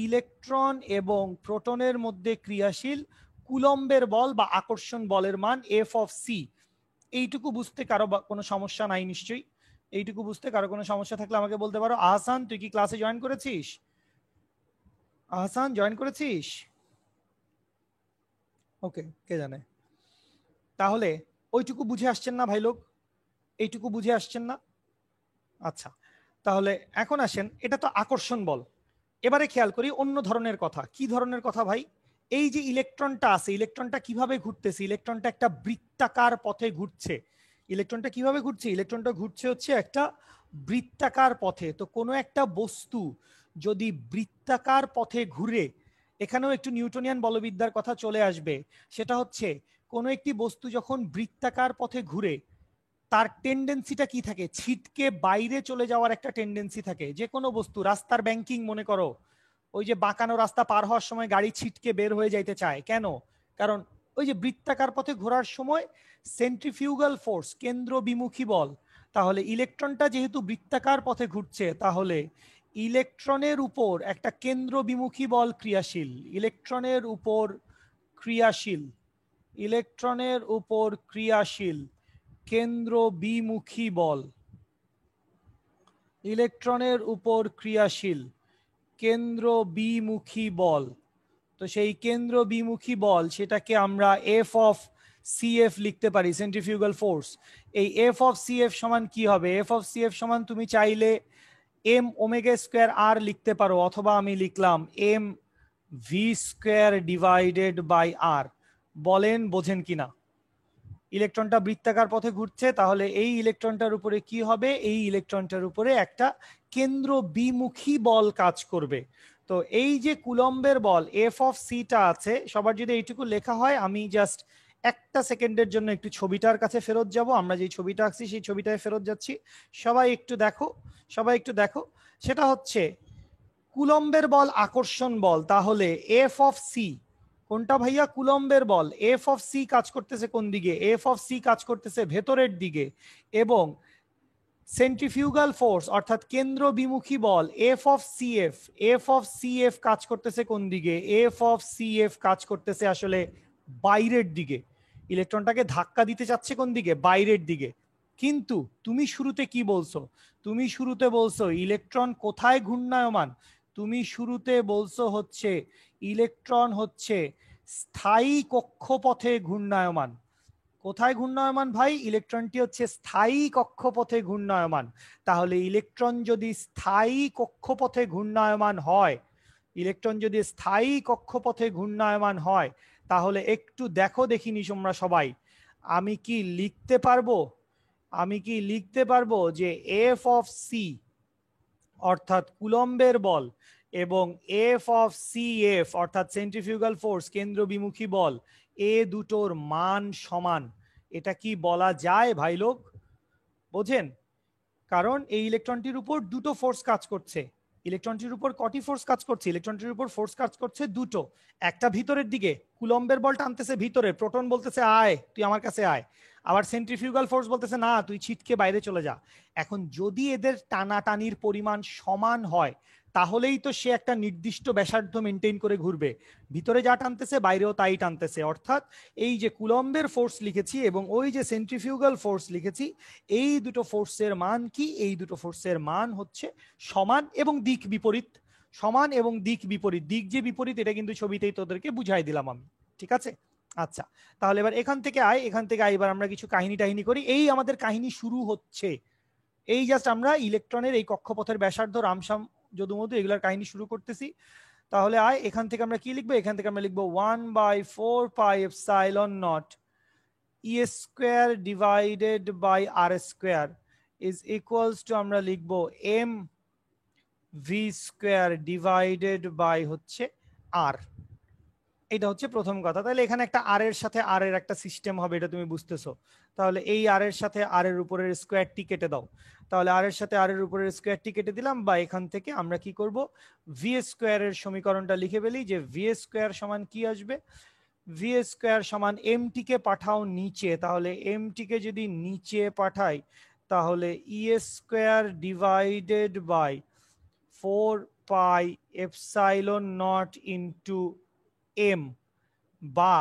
ইলেকট্রন এবং প্রোটনের মধ্যে ক্রিয়াশীল কুলম্বের বল বা আকর্ষণ বলের মান এফ অফ সি। এইটুকু বুঝতে কারো কোনো সমস্যা নাই নিশ্চয়ই? এইটুকু বুঝতে কারো কোনো সমস্যা থাকলে আমাকে বলতে পারো। আহসান, তুই কি ক্লাসে জয়েন করেছিস? আহসান, জয়েন করেছিস? ওকে, কে জানে। তাহলে ওইটুকু বুঝে আসছেন না ভাই লোক? এইটুকু বুঝে আসছেন না? আচ্ছা, তাহলে এখন আসেন, এটা তো আকর্ষণ বল। এবারে খেয়াল করি অন্য ধরনের কথা। কি ধরনের কথা ভাই? এই যে ইলেকট্রনটা আছে, ইলেকট্রনটা কিভাবে ঘুরতেছে? ইলেকট্রনটা একটা বৃত্তাকার পথে ঘুরছে। ইলেকট্রনটা কিভাবে ঘুরছে? ইলেকট্রনটা ঘুরছে হচ্ছে একটা বৃত্তাকার পথে। তো কোনো একটা বস্তু যদি বৃত্তাকার পথে ঘুরে, এখানেও একটু নিউটনিয়ান বলবিদ্যার কথা চলে আসবে। সেটা হচ্ছে কোনো একটি বস্তু যখন বৃত্তাকার পথে ঘুরে তার টেন্ডেন্সিটা কি থাকে? ছিটকে বাইরে চলে যাওয়ার একটা টেন্ডেন্সি থাকে। যে কোনো বস্তু, রাস্তার ব্যাংকিং মনে করো, ওই যে বাঁকানো রাস্তা পার হওয়ার সময় গাড়ি ছিটকে বের হয়ে যাইতে চায় কেন? কারণ ওই যে বৃত্তাকার পথে ঘোরার সময় সেন্ট্রিফিউগাল ফোর্স, কেন্দ্র বিমুখী বল। তাহলে ইলেকট্রনটা যেহেতু বৃত্তাকার পথে ঘুরছে, তাহলে ইলেকট্রনের উপর একটা কেন্দ্র বিমুখী বল ক্রিয়াশীল। ইলেকট্রনের উপর ক্রিয়াশীল, ইলেকট্রনের উপর ক্রিয়াশীল কেন্দ্র বিমুখী বল, ইলেকট্রনের উপর ক্রিয়াশীল কেন্দ্র বিমুখী বল। তো সেই কেন্দ্র বিমুখী বল সেটাকে আমরা এফ অফ সিএফ লিখতে পারি, সেন্ট্রিফিউগাল ফোর্স। এই এফ অফ সিএফ সমান কি হবে? এফ অফ সিএফ সমান তুমি চাইলে এম ওমেগা স্কোয়ার আর লিখতে পারো, অথবা আমি লিখলাম m v square divided by r. বলেন বোঝেন কিনা? ইলেকট্রনটা বৃত্তাকার পথে ঘুরছে, তাহলে এই ইলেকট্রনটার উপরে কি হবে? এই ইলেকট্রনটার উপরে একটা কেন্দ্র বিমুখী বল কাজ করবে। তো এই যে কুলম্বের বল এফ অফ সিটা আছে, সবার যদি এইটুকু লেখা হয়, আমি জাস্ট একটা সেকেন্ডের জন্য একটু ছবিটার কাছে ফেরত যাব। আমরা যে ছবিটা আঁকছি সেই ছবিটায় ফেরত যাচ্ছি। সবাই একটু দেখো, সবাই একটু দেখো। সেটা হচ্ছে কুলম্বের বল আকর্ষণ বল। তাহলে এফ অফ সি কোনটা ভাইয়া? কুলম্বের বল। এফ অফ সি কাজ করতেছে কোন দিকে? এফ অফ সি কাজ করতেছে ভেতরের দিকে। এবং সেন্ট্রিফিউগাল ফোর্স অর্থাৎ কেন্দ্র বিমুখী বল f of CF, f of CF কাজ করতেছে কোন দিকে? এফ অফ সিএফ কাজ করতেছে আসলে বাইরের দিকে। ইলেকট্রনটাকে ধাক্কা দিতে চাচ্ছে কোন দিকে? বাইরের দিকে। কিন্তু তুমি শুরুতে কি বলছো? তুমি শুরুতে বলছো ইলেকট্রন কোথায় ঘূর্ণায়মান? তুমি শুরুতে বলছো হচ্ছে ইলেকট্রন হচ্ছে স্থায়ী কক্ষপথে ঘূর্ণায়মান। কোথায় ঘূর্ণায়মান ভাই? ইলেকট্রনটি হচ্ছে স্থায়ী কক্ষপথে ঘূর্ণায়মান। তাহলে ইলেকট্রন যদি স্থায়ী কক্ষপথে ঘূর্ণায়মান হয়, ইলেকট্রন যদি স্থায়ী কক্ষপথে ঘূর্ণায়মান হয়, তাহলে একটু দেখো দেখিনি তোমরা সবাই, আমি কি লিখতে পারবো? আমি কি লিখতে পারবো যে এফ অফ সি অর্থাৎ কুলম্বের বল এবং এফ অফ সি এফ অর্থাৎ সেন্ট্রিফিউগাল ফোর্স কেন্দ্র বিমুখী বল, এ দুটোর মান সমান? এটা কি বলা যায় ভাই লোক? বোঝেন? কারণ এই ইলেকট্রনটির উপর দুটো ফোর্স কাজ করছে। ইলেকট্রনটির উপর কটি ফোর্স কাজ করছে? ইলেকট্রনটির উপর ফোর্স কাজ করছে দুটো। একটা ভিতরের দিকে, কুলম্বের বল টানতেছে ভিতরে, প্রোটন বলতেছে আয় তুই আমার কাছে আয়। আবার সেন্ট্রিফিউগাল ফোর্স বলতেছে না তুই ছিটকে বাইরে চলে যা। এখন যদি এদের টানাটানির পরিমাণ সমান হয়, তাহলেই তো সে একটা নির্দিষ্ট ব্যাসার্ধ মেনটেন করে ঘুরবে। ভিতরে যা টানতেছে বাইরেও তাই টানতেছে। অর্থাৎ এই যে কুলম্বের ফোর্স লিখেছি এবং ওই যে সেন্ট্রিফিউগাল ফোর্স লিখেছি, এই দুটো ফোর্সের মান কি? এই দুটো ফোর্সের মান হচ্ছে সমান এবং দিক বিপরীত। সমান এবং দিক বিপরীত, দিক যে বিপরীত এটা কিন্তু ছবিতেই তোদেরকে বুঝাই দিলাম আমি, ঠিক আছে? আচ্ছা, তাহলে এবার এখান থেকে আয়, এখান থেকে আয়, এবার আমরা কিছু কাহিনী টাহিনী করি। এই আমাদের কাহিনী শুরু হচ্ছে, এই জাস্ট আমরা ইলেকট্রনের এই কক্ষপথের ব্যাসার্ধ, রামসাম, যদুমধু এগুলার কাহিনী শুরু করতেছি। তাহলে আয়, এখান থেকে আমরা কি লিখবো? এখান থেকে আমরা লিখবো 1/4πε0 e square divided by r square is equals to, আমরা লিখবো m v square divided by হচ্ছে r। এটা হচ্ছে প্রথম কথা। তাহলে এখানে একটা আর এর সাথে আর এর একটা সিস্টেম হবে, এটা তুমি বুঝতেছো। তাহলে এই আর এর সাথে আর এর উপরের স্কোয়ারটি কেটে দাও। তাহলে আর এর সাথে আর এর উপরের স্কোয়ারটি কেটে দিলাম, বা এখান থেকে আমরা কি করব, ভি স্কোয়ারের সমীকরণটা লিখে ফেলি, যে ভি স্কোয়ার সমান কি আসবে? ভি স্কোয়ার সমান এম টিকে পাঠাও নিচে, তাহলে এম টিকে যদি নিচে পাঠাই তাহলে e square divided by 4πε0 into m, বা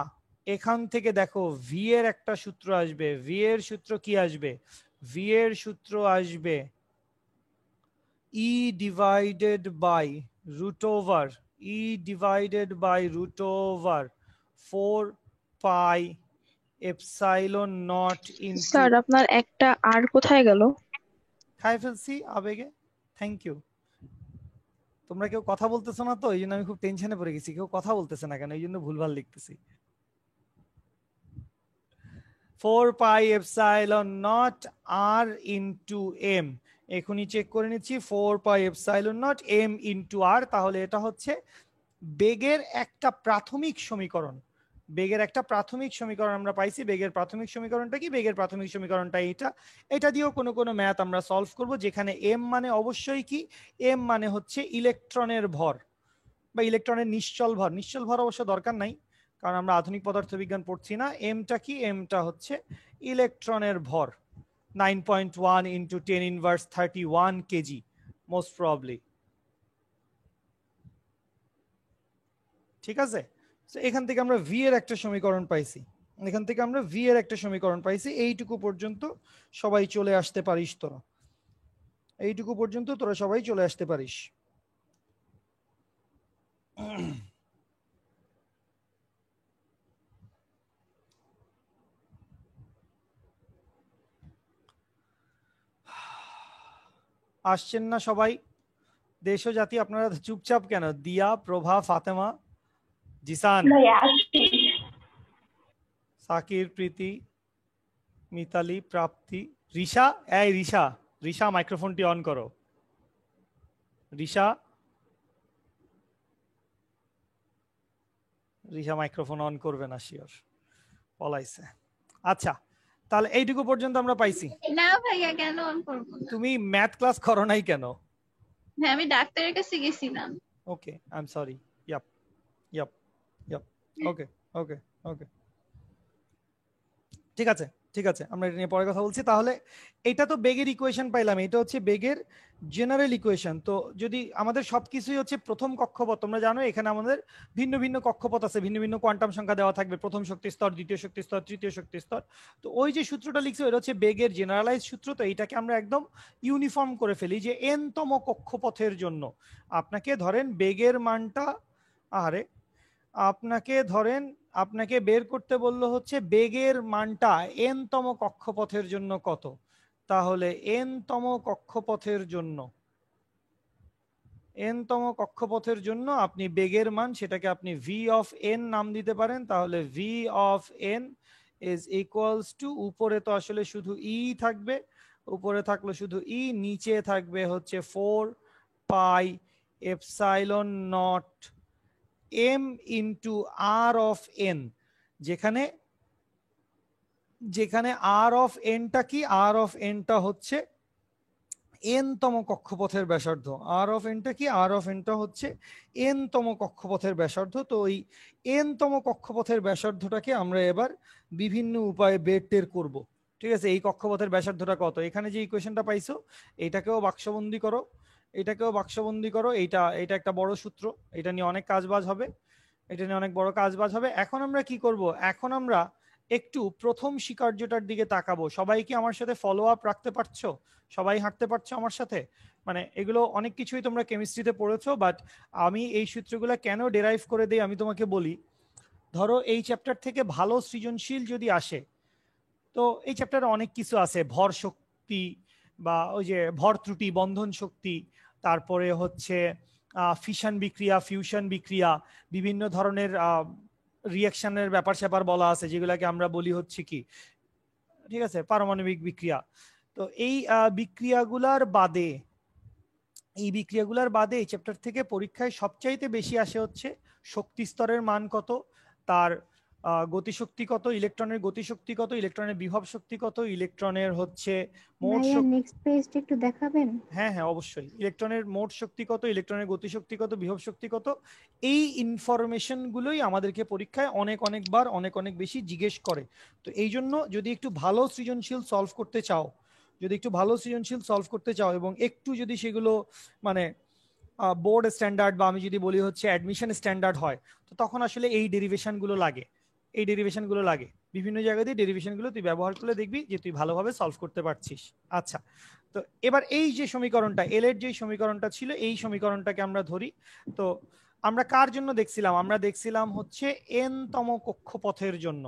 এখান থেকে দেখো ভি এর একটা সূত্র আসবে, ভি এর সূত্র কি আসবে? ভি এর সূত্র আসবে e divided by root over, e divided by root over 4πε0 into, sir আপনার একটা আর কোথায় গেল? খাই ফেলছি আবেগে, থ্যাংক ইউ। তোমরা কেউ কথা বলতেছো না তো, এই জন্য আমি খুব টেনশনে পড়ে গেছি, কেউ কথা বলতেছে না কেন, এই জন্য ভুলভাল লিখতেছি। 4πε0 r ইন্টু এম, এখনই চেক করে নিচ্ছি, 4πε0 m ইন্টু r। তাহলে এটা হচ্ছে বেগের একটা প্রাথমিক সমীকরণ, বেগের একটা প্রাথমিক সমীকরণ আমরা পাইছি। বেগের প্রাথমিক সমীকরণটা কি? বেগের প্রাথমিক সমীকরণটা এটা, এটা দিয়েও কোনো ম্যাথ আমরা সলভ করব, যেখানে এম মানে অবশ্যই কি, এম মানে হচ্ছে ইলেকট্রনের ভর বা ইলেকট্রনের নিশ্চল ভর। নিশ্চল ভর অবশ্য দরকার নাই, কারণ আমরা আধুনিক পদার্থবিজ্ঞান পড়ছি না। এমটা কি? এমটা হচ্ছে ইলেকট্রনের ভর, 9.1 ইন্টু 10⁻31 কেজি মোস্ট প্রবাবলি, ঠিক আছে? এখান থেকে আমরা ভি এর একটা সমীকরণ পাইছি, এখান থেকে আমরা ভি এর একটা সমীকরণ পাইছি। এইটুকু পর্যন্ত সবাই চলে আসতে পারিস তোরা, এইটুকু পর্যন্ত তোরা সবাই চলে আসতে পারিস। আসছেন না সবাই? দেশ ও জাতি আপনারা চুপচাপ কেন? দিয়া, প্রভা, ফাতেমা, জিসান, সাকির, প্রীতি, মিতালি, প্রাপ্তি, রিশা। এই রিশা, রিশা মাইক্রোফোনটি অন করো। রিশা, রিশা মাইক্রোফোন অন করবে না, শিওর, পলাইছে। আচ্ছা, তাহলে এইটুকু পর্যন্ত আমরা পাইছি। না ভাইয়া, কেন অন করব না? তুমি ম্যাথ ক্লাস করো নাই কেন? হ্যাঁ, আমি ডাক্তারের কাছে গেছিলাম। Okay, I am sorry. Yup yup yup, okay okay okay, ঠিক আছে ঠিক আছে, আমরা এটা নিয়ে পরে কথা বলছি। তাহলে এটা তো বেগের ইকুয়েশন পাইলাম, এটা হচ্ছে বেগের জেনারেল ইকুয়েশন। তো যদি আমাদের সবকিছুই হচ্ছে প্রথম কক্ষপথ, তোমরা জানো এখানে আমাদের ভিন্ন ভিন্ন কক্ষপথ আছে, ভিন্ন ভিন্ন কোয়ান্টাম সংখ্যা দেওয়া থাকবে, প্রথম শক্তি স্তর, দ্বিতীয় শক্তি স্তর, তৃতীয় শক্তি স্তর। তো ওই যে সূত্রটা লিখছো এটা হচ্ছে বেগের জেনারেলাইজ সূত্র। তো এইটাকে আমরা একদম ইউনিফর্ম করে ফেলি, যে এন তম কক্ষপথের জন্য আপনাকে ধরেন বেগের মানটা, আরে আপনাকে ধরেন আপনাকে বের করতে বললো হচ্ছে বেগের মানটা এন তম কক্ষপথের জন্য কত। তাহলে এন তম কক্ষপথের জন্য, এন তম কক্ষপথের জন্য আপনি বেগের মান, সেটাকে আপনি ভি অফ এন নাম দিতে পারেন। তাহলে V of N is equals two, উপরে তো আসলে শুধু ই থাকবে, উপরে থাকলো শুধু ই, নিচে থাকবে হচ্ছে 4πε0 m into r of n, যেখানে যেখানে আর অফ এনটা কি? আর অফ এনটা হচ্ছে এন তম কক্ষপথের ব্যাসার্ধ। আর অফ এনটা কি? আর অফ এনটা হচ্ছে এন তম কক্ষপথের ব্যাসার্ধ। তো ওই এন তম কক্ষপথের ব্যাসার্ধটাকে আমরা এবার বিভিন্ন উপায়ে বের টের করব, ঠিক আছে? এই কক্ষপথের ব্যাসার্ধটা কত, এখানে যে ইকুয়েশনটা পাইছো এটাকেও বাক্সবন্দি করো, এটাকেও বাক্সবন্দি করো। এটা একটা বড় সূত্র, এটা নিয়ে অনেক কাজবাজ হবে, এটা নিয়ে অনেক বড় কাজবাজ হবে। এখন আমরা কি করব? এখন আমরা একটু প্রথম স্বীকার্যটার দিকে তাকাবো। সবাই কি আমার সাথে ফলো আপ রাখতে পারছো? সবাই হাঁটতে পারছো আমার সাথে? মানে এগুলো অনেক কিছুই তোমরা কেমিস্ট্রিতে পড়েছো, বাট আমি এই সূত্রগুলো কেন ডেরাইভ করে দিই আমি তোমাকে বলি। ধরো এই চ্যাপ্টার থেকে ভালো সৃজনশীল যদি আসে, তো এই চ্যাপ্টারে অনেক কিছু আছে, ভর শক্তি বা ওই যে ভর ত্রুটি, বন্ধন শক্তি, তারপরে হচ্ছে ফিশন বিক্রিয়া, ফিউশন বিক্রিয়া, বিভিন্ন ধরনের রিয়াকশনের ব্যাপার স্যাপার বলা আছে, যেগুলোকে আমরা বলি হচ্ছে কি, ঠিক আছে, পারমাণবিক বিক্রিয়া। তো এই বিক্রিয়াগুলার বাদে এই চ্যাপ্টার থেকে পরীক্ষায় সবচাইতে বেশি আসে হচ্ছে শক্তি স্তরের মান কত, তার গতিশক্তি কত, ইলেকট্রনের গতিশক্তি কত, ইলেকট্রনের বিভব শক্তি কত, ইলেকট্রনের হচ্ছে মোট ভাইয়া শক্তি। নেক্সট পেজটা একটু দেখাবেন? হ্যাঁ হ্যাঁ অবশ্যই, ইলেকট্রনের মোট শক্তি কত, ইলেকট্রনের গতিশক্তি কত, বিভব শক্তি কত, এই ইনফরমেশন গুলোই আমাদেরকে পরীক্ষায় অনেক অনেক বেশি জিজ্ঞেস করে। তো এই জন্য যদি একটু ভালো সৃজনশীল সলভ করতে চাও, এবং একটু যদি সেগুলো মানে বোর্ড স্ট্যান্ডার্ড বা আমি যদি বলি হচ্ছে অ্যাডমিশন স্ট্যান্ডার্ড হয়, তো তখন আসলে এই ডেরিভেশন গুলো লাগে। বিভিন্ন জায়গা দিয়ে ডেরিভেশন গুলো তুই ব্যবহার করলে দেখবি যে তুই ভালোভাবে সলভ করতে পারছিস। আচ্ছা, তো এবার এই যে সমীকরণটা, এল এর যে সমীকরণটা ছিল, এই সমীকরণটাকে আমরা ধরি। তো আমরা কার জন্য দেখছিলাম? আমরা দেখছিলাম হচ্ছে এন তম কক্ষপথের জন্য।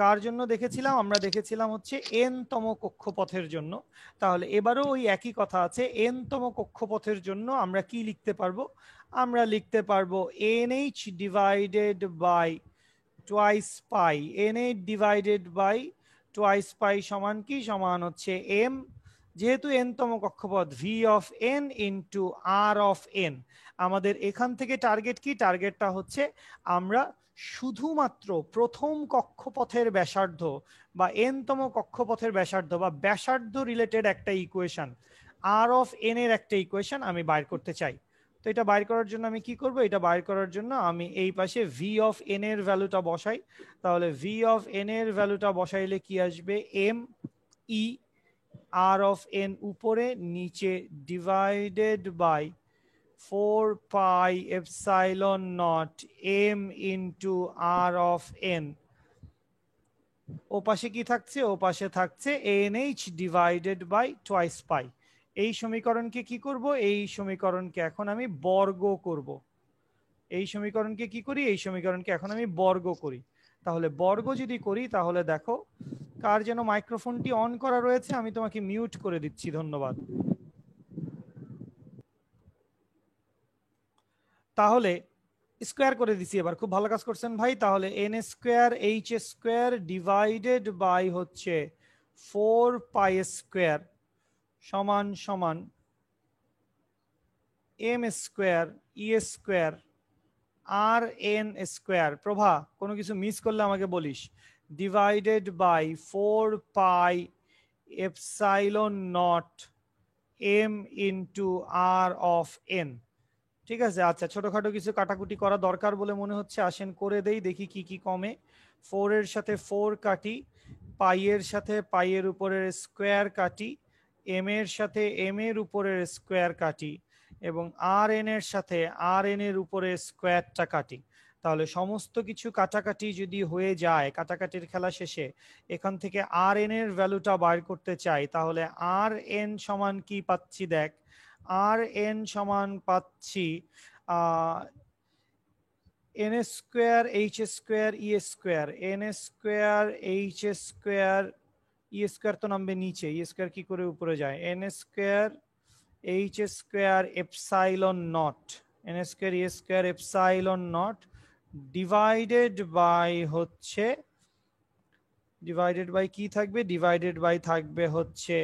কার জন্য দেখেছিলাম? আমরা দেখেছিলাম হচ্ছে এন তম কক্ষপথের জন্য। তাহলে এবারও ওই একই কথা আছে, এন তম কক্ষপথের জন্য আমরা কি লিখতে পারবো? আমরা লিখতে পারবো NH divided by twice pi. NH divided by twice pi সমান কি? সমান হচ্ছে m, যেহেতু n তম কক্ষপথ, v of n into r of n। আমাদের এখান থেকে টার্গেট কি? টার্গেটটা হচ্ছে আমরা শুধুমাত্র প্রথম কক্ষপথের ব্যাসার্ধ বা n তম কক্ষপথের ব্যাসার্ধ বা ব্যাসার্ধ রিলেটেড একটা ইকুয়েশন, r অফ n এর একটা ইকুয়েশন আমি বাইর করতে চাই। তো এটা বাইর করার জন্য আমি কি করব? এটা বাইর করার জন্য আমি এই পাশে v অফ n এর ভ্যালুটা বসাই। তাহলে v অফ n এর ভ্যালুটা বসাইলে কি আসবে? m e r of n উপরে, নিচে divided by 4 pi epsilon naught m into r of n। ও পাশে কি থাকছে? ও পাশে থাকছে nh divided by twice pi. এই সমীকরণকে কি করব? এই সমীকরণকে এখন আমি বর্গ করব। এই সমীকরণকে কি করি? এই সমীকরণকে এখন আমি বর্গ করি। তাহলে বর্গ যদি করি, তাহলে দেখো, কার যেন মাইক্রোফোনটি অন করা রয়েছে, আমি তোমাকে মিউট করে দিচ্ছি, ধন্যবাদ। তাহলে স্কোয়ার করে দিছি এবার, খুব ভালো কাজ করছেন ভাই। তাহলে n square h square divided by হচ্ছে 4 পাই স্কোয়ার সমান সমান m square e square r n square. Prabha, কোনো কিছু মিস করলে আমাকে বলিস। Divided by 4 pi epsilon naught m into r of n। ঠিক আছে, আচ্ছা, ছোটখাটো কিছু কাটাকুটি করা দরকার বলে মনে হচ্ছে, আসেন করে দেই, দেখি কি কি কমে। 4 এর সাথে 4 কাটি, পাই এর সাথে পাই এর উপরের স্কোয়ার কাটি, m এর সাথে m এর উপরের স্কোয়ার কাটি, এবং আর এন এর সাথে আর এন এর উপরে স্কোয়ারটা কাটি। তাহলে সমস্ত কিছু কাটাকাটি যদি হয়ে যায়, কাটাকাটির খেলা শেষে এখান থেকে আর এন এর ভ্যালুটা বার করতে চাই, তাহলে আর এন সমান কি পাচ্ছি? দেখ, আর এন সমান পাচ্ছি n square h square e square. N square h square e square তো নামবে নিচে, ই স্কোয়ার কি করে উপরে যায়? N square h square epsilon nought, n square e square epsilon not divided by হচ্ছে, ডিভাইডেড বাই কি থাকবে? ডিভাইডেড বাই থাকবে হচ্ছে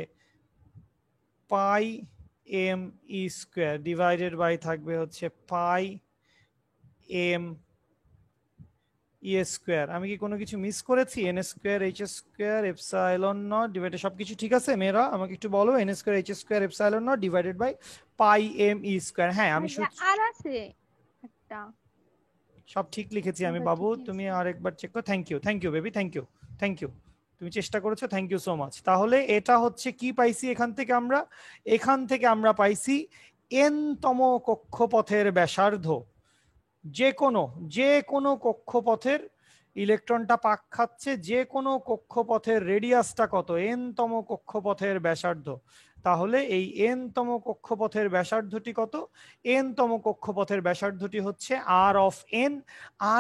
pi m e square, divided by থাকবে হচ্ছে পাই এম ই স্কোয়ার। আমি কি কোনো কিছু মিস করেছি? N square h square epsilon not divided, সবকিছু ঠিক আছে মেয়েরা? আমাকে একটু বলো, n square h square epsilon not divided by pi m e square. হ্যাঁ, আমি আর আছে একটা, সব ঠিক লিখেছি আমি বাবু, তুমি আরেকবার চেক করো। Thank you baby, thank you, তুমি চেষ্টা করেছো, থ্যাংক ইউ সো মাচ। তাহলে এটা হচ্ছে কি পাইছি এখান থেকে আমরা পাইছি এন তম কক্ষপথের ব্যাসার্ধ, যে কোনো কক্ষপথের ইলেকট্রনটা পাক খাচ্ছে যে কোনো কক্ষপথের রেডিয়াসটা কত, n তম কক্ষপথের ব্যাসার্ধ। তাহলে এই n তম কক্ষপথের ব্যাসার্ধটি কত, n তম কক্ষপথের ব্যাসার্ধটি হচ্ছে r of n।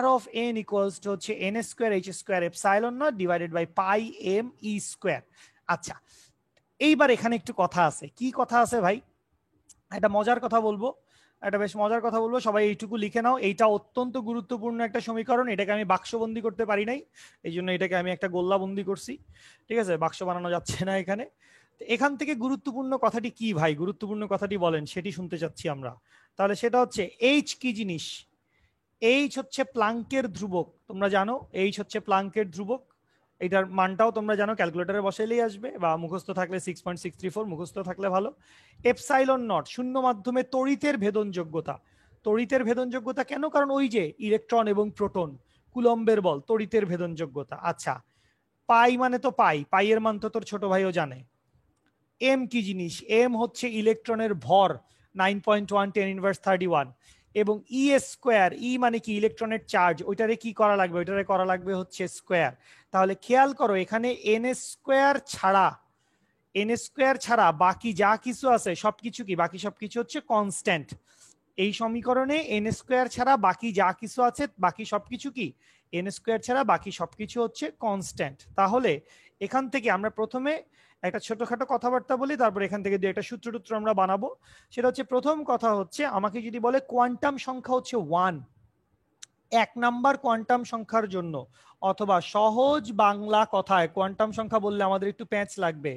r of n equals to হচ্ছে n square h square epsilon not divided by pi m e square. আচ্ছা, এইবার এখানে একটু কথা আছে। কি কথা আছে ভাই? একটা মজার কথা বলবো, একটা বেশ মজার কথা বলবো, সবাই এইটুকু লিখে নাও। এইটা অত্যন্ত গুরুত্বপূর্ণ একটা সমীকরণ, এটাকে আমি বাক্সবন্দি করতে পারি নাই, এই জন্য এটাকে আমি একটা গোল্লাবন্দি করছি। ঠিক আছে, বাক্স বানানো যাচ্ছে না এখানে। এখান থেকে গুরুত্বপূর্ণ কথাটি কি ভাই, গুরুত্বপূর্ণ কথাটি বলেন, সেটি শুনতে চাচ্ছি আমরা। তাহলে সেটা হচ্ছে এইচ কি জিনিস? এইচ হচ্ছে প্লাঙ্কের ধ্রুবক, তোমরা জানো এইচ হচ্ছে প্লাঙ্কের ধ্রুবক। এটার মানটাও তোমরা জানো, ক্যালকুলেটরে বসাইলেই আসবে, বা মুখস্থ থাকলে 6.634, মুখস্থ থাকলে ভালো। এপসাইলন নট শূন্য মাধ্যমে তড়িতের ভেদনযোগ্যতা। তড়িতের ভেদনযোগ্যতা কেন? কারণ ওই যে ইলেকট্রন এবং প্রোটন, কুলম্বের বল, তড়িতের ভেদনযোগ্যতা। আচ্ছা, পাই মানে তো পাই, পাই এর মান তো তোর ছোট ভাইও জানে। এম কি জিনিস? এম হচ্ছে ইলেকট্রনের ভর, 9.1 10^31। এবং ই স্কোয়ার, ই মানে কি? ইলেকট্রনের চার্জ। ওইটারে কি করা লাগবে? ওইটারে করা লাগবে হচ্ছে স্কোয়ার। তাহলে খেয়াল করো, এখানে এন স্কোয়ার ছাড়া, এন স্কোয়ার ছাড়া বাকি যা কিছু আছে সবকিছু কি? বাকি সবকিছু হচ্ছে কনস্ট্যান্ট। এই সমীকরণে এন স্কোয়ার ছাড়া বাকি যা কিছু আছে, বাকি সবকিছু কি? এন স্কোয়ার ছাড়া বাকি সবকিছু হচ্ছে কনস্ট্যান্ট। তাহলে এখান থেকে আমরা প্রথমে একটা ছোটখাটো কথাবার্তা বলি, তারপর এখান থেকে দুই একটা সূত্র আমরা বানাবো। সেটা হচ্ছে, প্রথম কথা হচ্ছে, আমাকে যদি বলে কোয়ান্টাম সংখ্যা হচ্ছে 1, 1 নাম্বার কোয়ান্টাম সংখ্যার জন্য, অথবা সহজ বাংলা কথায় কোয়ান্টাম সংখ্যা বললে আমাদের একটু প্যাঁচ লাগবে,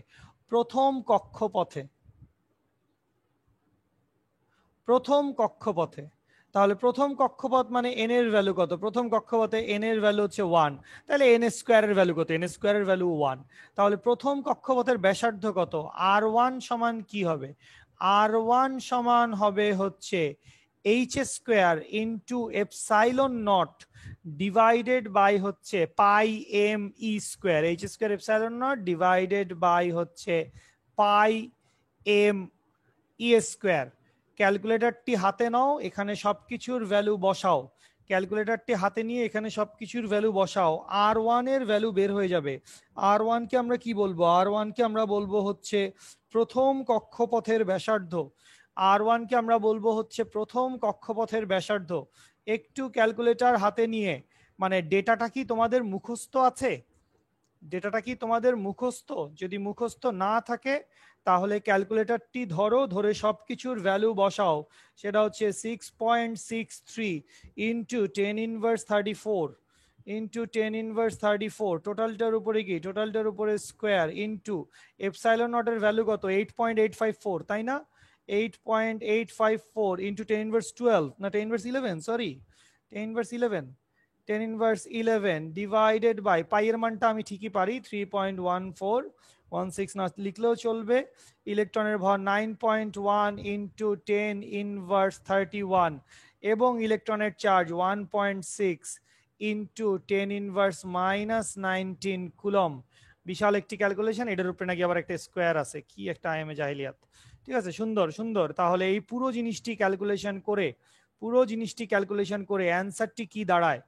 প্রথম কক্ষপথে, প্রথম কক্ষপথে। তাহলে প্রথম কক্ষপথ মানে n এর ভ্যালু কত? প্রথম কক্ষপথে n এর ভ্যালু হচ্ছে 1, তাহলে n স্কয়ারের ভ্যালু কত? n স্কয়ারের ভ্যালু 1। তাহলে প্রথম কক্ষপথের ব্যাসার্ধ কত? r1 সমান কি হবে? r1 সমান হবে হচ্ছে h square into epsilon not divided by হচ্ছে pi m e square. h square epsilon not divided by হচ্ছে পাই m e স্কয়ার। ক্যালকুলেটরটি হাতে নাও, এখানে সবকিছুর ভ্যালু বসাও। ক্যালকুলেটরটি হাতে নিয়ে এখানে সবকিছুর ভ্যালু বসাও, r1 এর ভ্যালু বের হয়ে যাবে। r1 কে আমরা কি বলবো? r1 কে আমরা বলবো হচ্ছে প্রথম কক্ষপথের ব্যাসার্ধ। r1 কে আমরা বলবো হচ্ছে প্রথম কক্ষপথের ব্যাসার্ধ। একটু ক্যালকুলেটর হাতে নিয়ে, মানে ডেটাটা কি তোমাদের মুখস্থ আছে? ডেটাটা কি তোমাদের মুখস্থ? যদি মুখস্থ না থাকে তাহলে ক্যালকুলেটরটি ধরো, ধরে সবকিছুর ভ্যালু বসাও। সেটা হচ্ছে 6.63 ইন্টু 10^34 ইন্টু 10^34, টোটালটার উপরে কি? টোটালটার উপরে স্কোয়ার ইন্টু এপসাইলন নটের ভ্যালু কত? 8.854, তাই না? 8.854 ইন্টু 10^12, না 10^11, সরি 10^11, 10^11 ডিভাইডেড বাই, পাই এর মানটা আমি ঠিকই পারি, 3.1416 না লিখলেও চলবে। ইলেকট্রনের ভর 9.1 ইন্টু 10^31 এবং ইলেকট্রনের চার্জ 1.6 ইন্টু 10⁻⁻19 কুলম। বিশাল একটি ক্যালকুলেশন, এটার উপরে নাকি আবার একটা স্কোয়ার আছে, কি একটা আইএমএ জাহিলিয়াত। ঠিক আছে, সুন্দর সুন্দর। তাহলে এই পুরো জিনিসটি ক্যালকুলেশন করে, পুরো জিনিসটি ক্যালকুলেশন করে অ্যান্সারটি কি দাঁড়ায়?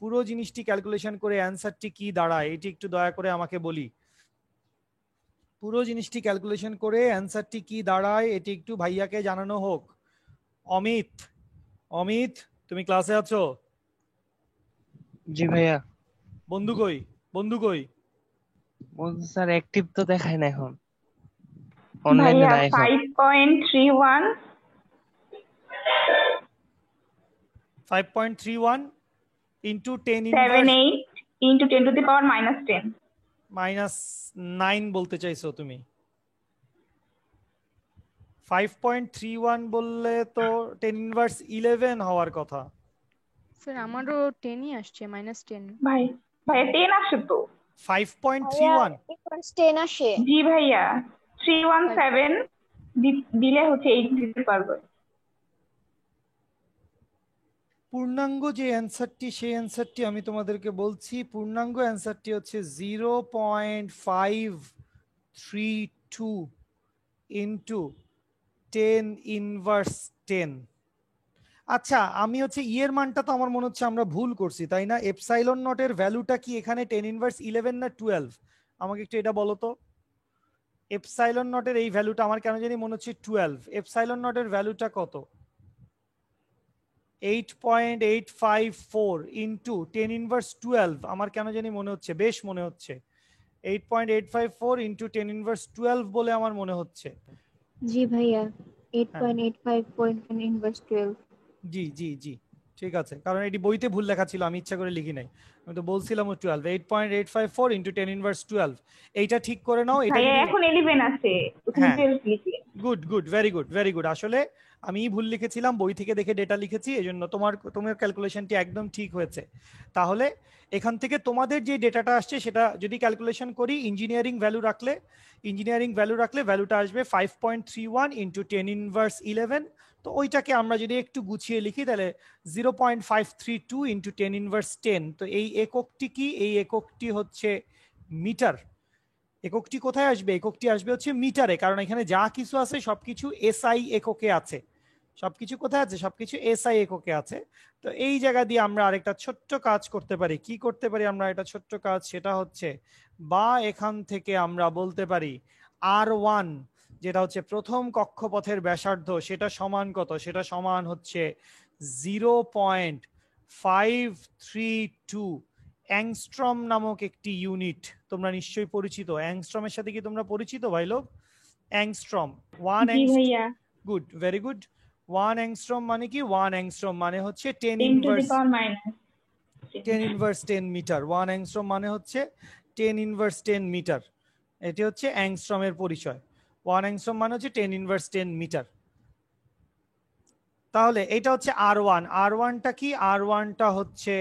পুরো জিনিসটি ক্যালকুলেশন করে অ্যান্সারটি কি দাঁড়ায় এটি একটু দয়া করে আমাকে বলি। পুরো জিনিসটি ক্যালকুলেশন করে অ্যান্সারটি কি দাঁড়ায় এটি একটু ভাইয়াকে জানানো হোক। অমিত, অমিত তুমি ক্লাসে আছো? জি ভাইয়া। বন্ধু কই? বন্ধু কই? বন্ধু স্যার অ্যাক্টিভ তো দেখায় না এখন, অনলাইনে ভাইয়া নাই এখন। 5.31 5.31 into 10 78 into 10 to the power -10 -9 বলতে চাইছো তুমি? 5.31 বললে তো 10⁻11 হওয়ার কথা। স্যার আমারও 10ই আসছে, -10। ভাইয়া 10 আসে তো। 5.31 10 আসে। জি ভাইয়া 317 দিলে হচ্ছে 8 দিতে পারবে। পূর্ণাঙ্গ যে অ্যান্সারটি, সেই অ্যান্সারটি আমি তোমাদেরকে বলছি। পূর্ণাঙ্গ অ্যান্সারটি হচ্ছে 0.532 ইন্টু 10⁻10। আচ্ছা আমি হচ্ছে এর মানটা তো আমার মনে হচ্ছে আমরা ভুল করছি তাই না? এপসাইলন নট এর ভ্যালুটা কি এখানে 10^11 না 12? আমাকে একটু এটা বলো তো। এপসাইলন নট এর এই ভ্যালুটা আমার কেন জানি মনে হচ্ছে 12। এপসাইলন নট এর ভ্যালুটা কত? 8.854 ইন্টু 10^12 আমার কেন জানি মনে হচ্ছে, বেশ মনে হচ্ছে 8.854 ইন্টু 10^12 বলে আমার মনে হচ্ছে। জি ভাইয়া, হ্যাঁ 8.85 জি জি জি ঠিক আছে, কারণ এটি বইতে ভুল লেখা ছিল, আমি ইচ্ছা করে লিখি নাই। আমি তো বলছিলাম 12, 8.854 ইন্টু 10^12। এইটা ঠিক করে নাও। এটা ভাইয়া যদি এখন 11 আছে, ওখানে হ্যাঁ 12 লিখে। Good good very good very good. আসলে আমি ভুল লিখেছিলাম, বই থেকে দেখে ডেটা লিখেছি, এজন্য তোমার ক্যালকুলেশনটি একদম ঠিক হয়েছে। তাহলে এখান থেকে তোমাদের যে ডেটাটা আসছে সেটা যদি ক্যালকুলেশন করি, ইঞ্জিনিয়ারিং ভ্যালু রাখলে ভ্যালুটা আসবে 5.31 ইন্টু 10^11। তো ওইটাকে আমরা যদি একটু গুছিয়ে লিখি তাহলে 0.532 ইন্টু 10^10। তো এই এককটি কি? এই এককটি হচ্ছে মিটার। এককটি কোথায় আসবে? এককটি আসবে হচ্ছে মিটারে, কারণ এখানে যা কিছু আছে সবকিছু এসআই এককে আছে। সবকিছু কোথায় আছে? সবকিছু এসআই এককে আছে। তো এই জায়গা দিয়ে আমরা আরেকটা ছোট্ট কাজ করতে পারি। কি করতে পারি আমরা? একটা ছোট্ট কাজ, সেটা হচ্ছে বা এখান থেকে আমরা বলতে পারি R1 যেটা হচ্ছে প্রথম কক্ষপথের ব্যাসার্ধ, সেটা সমান কত? সেটা সমান হচ্ছে 0.532 অ্যাংস্ট্রম নামক একটি ইউনিট। তোমরা নিশ্চয়ই পরিচিত। অ্যাংস্ট্রমের সাথে কি তোমরা পরিচিত ভাই লোক? অ্যাংস্ট্রম, ওয়ান জি ভাইয়া, গুড ভেরি গুড। 1 অ্যাংস্ট্রম মানে কি? 1 অ্যাংস্ট্রম মানে হচ্ছে 10 10 to the inverse power minus 10 metre. 1 angstrom মানে হচ্ছে 10 মিটার। এটি হচ্ছে অ্যাংস্ট্রমের পরিচয়। 1 অ্যাংস্ট্রম মানে হচ্ছে 10 মিটার। তাহলে এটা হচ্ছে R1। R1টা কি? R1টা হচ্ছে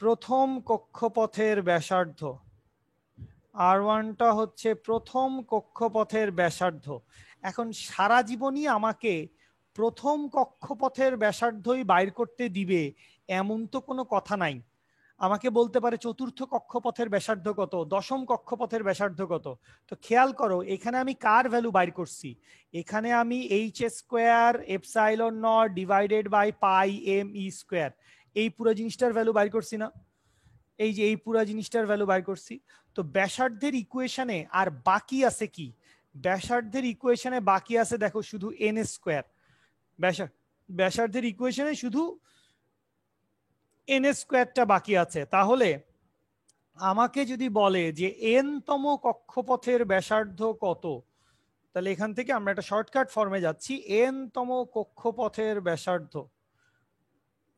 প্রথম কক্ষপথের ব্যাসার্ধ। R1টা হচ্ছে প্রথম কক্ষপথের ব্যাসার্ধ। এখন সারা জীবনই আমাকে প্রথম কক্ষপথের ব্যাসার্ধই বাইর করতে দিবে এমন তো কোনো কথা নাই। আমাকে বলতে পারে চতুর্থ কক্ষপথের ব্যাসার্ধ কত, দশম কক্ষপথের ব্যাসার্ধ কত। তো খেয়াল করো এখানে আমি কার ভ্যালু বাইর করছি? এখানে আমি h² epsilon not divided by pi m e square, এই পুরো জিনিসটার ভ্যালু বাইর করছি না? এই যে এই পুরো জিনিসটার ভ্যালু বাইর করছি। তো ব্যাসার্ধের ইকুয়েশনে আর বাকি আছে কি? ব্যাসার্ধের ইকুয়েশনে বাকি আছে দেখো শুধু n²। ব্যাসার্ধের ইকুয়েশনে শুধু n² বাকি আছে। তাহলে আমাকে যদি বলে যে n তম কক্ষপথের ব্যাসার্ধ কত, তাহলে এখান থেকে আমরা একটা শর্টকাট ফর্মে যাচ্ছি। n তম কক্ষপথের ব্যাসার্ধ,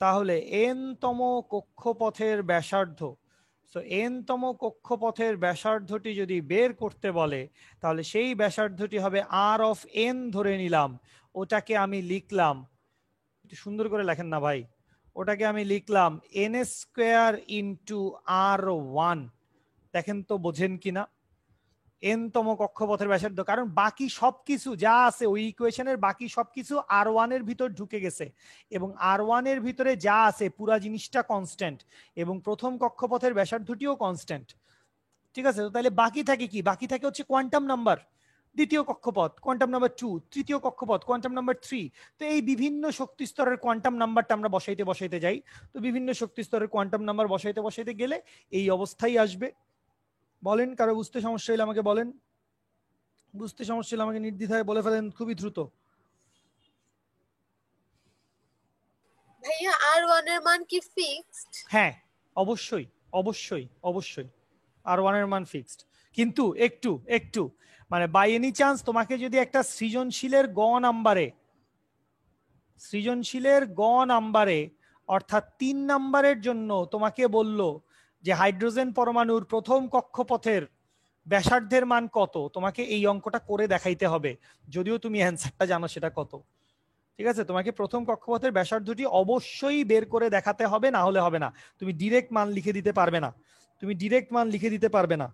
তাহলে n তম কক্ষপথের ব্যাসার্ধ, তো n তম কক্ষপথের ব্যাসার্ধটি যদি বের করতে বলে তাহলে সেই ব্যাসার্ধটি হবে r অফ n ধরে নিলাম। ওটাকে আমি লিখলাম, একটু সুন্দর করে লেখেন না ভাই, ওটাকে আমি লিখলাম n² ইন্টু R1। দেখেন তো বোঝেন কিনা? n তম কক্ষপথের ব্যাসার্ধ, কারণ বাকি সবকিছু যা আছে ওই ইকুয়েশনের বাকি সবকিছু R1 এর ভিতর ঢুকে গেছে, এবং R1 এর ভিতরে যা আছে পুরা জিনিসটা কনস্ট্যান্ট, এবং প্রথম কক্ষপথের ব্যাসার্ধটিও কনস্ট্যান্ট। ঠিক আছে? তো তাহলে বাকি থাকে কি? বাকি থাকে হচ্ছে কোয়ান্টাম নাম্বার। দ্বিতীয় কক্ষপথ কোয়ান্টাম নাম্বার 2, তৃতীয় কক্ষপথ কোয়ান্টাম নাম্বার 3। তো এই বিভিন্ন শক্তি স্তরের কোয়ান্টাম নাম্বারটা আমরা বসাইতে যাই। তো বিভিন্ন শক্তি স্তরের কোয়ান্টাম নাম্বার বসাইতে গেলে এই অবস্থায় আসবে। বলেন, কারো বুঝতে সমস্যা হলে আমাকে বলেন। বুঝতে সমস্যা হলে আমাকে নির্দ্বিধায় বলে ফেলেন খুবই দ্রুত। ভাইয়া R1 এর মান কি ফিক্সড? হ্যাঁ অবশ্যই অবশ্যই অবশ্যই R1 এর মান ফিক্সড। কিন্তু একটু একটু মানে বাই এনি চান্স তোমাকে যদি একটা সৃজনশীলের গ নাম্বারে অর্থাৎ 3 নাম্বারের জন্য তোমাকে বলল যে হাইড্রোজেন পরমাণুর প্রথম কক্ষপথের ব্যাসার্ধের মান কত, তোমাকে এই অঙ্কটা করে দেখাইতে হবে, যদিও তুমি অ্যান্সারটা জানো সেটা কত। ঠিক আছে? তোমাকে প্রথম কক্ষপথের ব্যাসার্ধটি অবশ্যই বের করে দেখাতে হবে, না হলে হবে না। তুমি ডিরেক্ট মান লিখে দিতে পারবে না।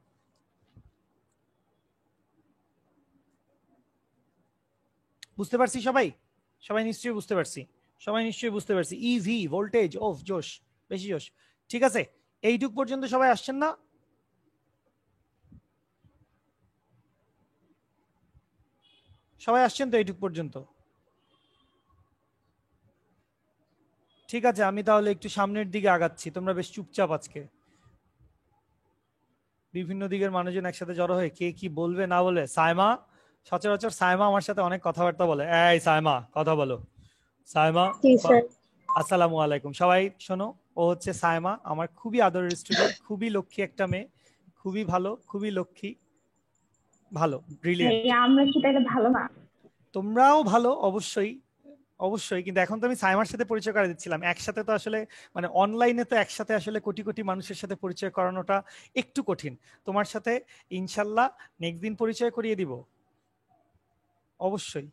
বুঝতে পারছি সবাই? সবাই নিশ্চয়ই বুঝতে পারছি। ইভি ভোল্টেজ অফ জোশ, বেশি জোশ। ঠিক আছে, এইটুক পর্যন্ত সবাই আসছেন না? সবাই আসছেন তো এইটুক পর্যন্ত? ঠিক আছে, আমি তাহলে একটু সামনের দিকে আগাচ্ছি, তোমরা বেশ চুপচাপ আজকে। বিভিন্ন দিকের মানুষজন একসাথে জড়ো হয়ে কে কি বলবে না বলে। সাইমা, সচরাচর সাইমা আমার সাথে অনেক কথাবার্তা বলে। এই সাইমা, কথা বলো। সাইমা, জি স্যার। আসসালামু আলাইকুম। সবাই শোনো, ও হচ্ছে সাইমা, আমার খুবই আদরের স্টুডেন্ট, খুবই লক্ষ্মী একটা মেয়ে, খুবই ভালো, খুবই লক্ষ্মী, ভালো, ব্রিলিয়েন্ট। ভাইয়া আমরা কি তাহলে ভালো না? তোমরাও ভালো, অবশ্যই অবশ্যই, কিন্তু এখন তো আমি সাইমার সাথে পরিচয় করে দিচ্ছিলাম। একসাথে তো আসলে মানে অনলাইনে তো একসাথে আসলে কোটি কোটি মানুষের সাথে পরিচয় করানোটা একটু কঠিন। তোমার সাথে ইনশাল্লাহ নেক্সট দিন পরিচয় করিয়ে দিব অবশ্যই।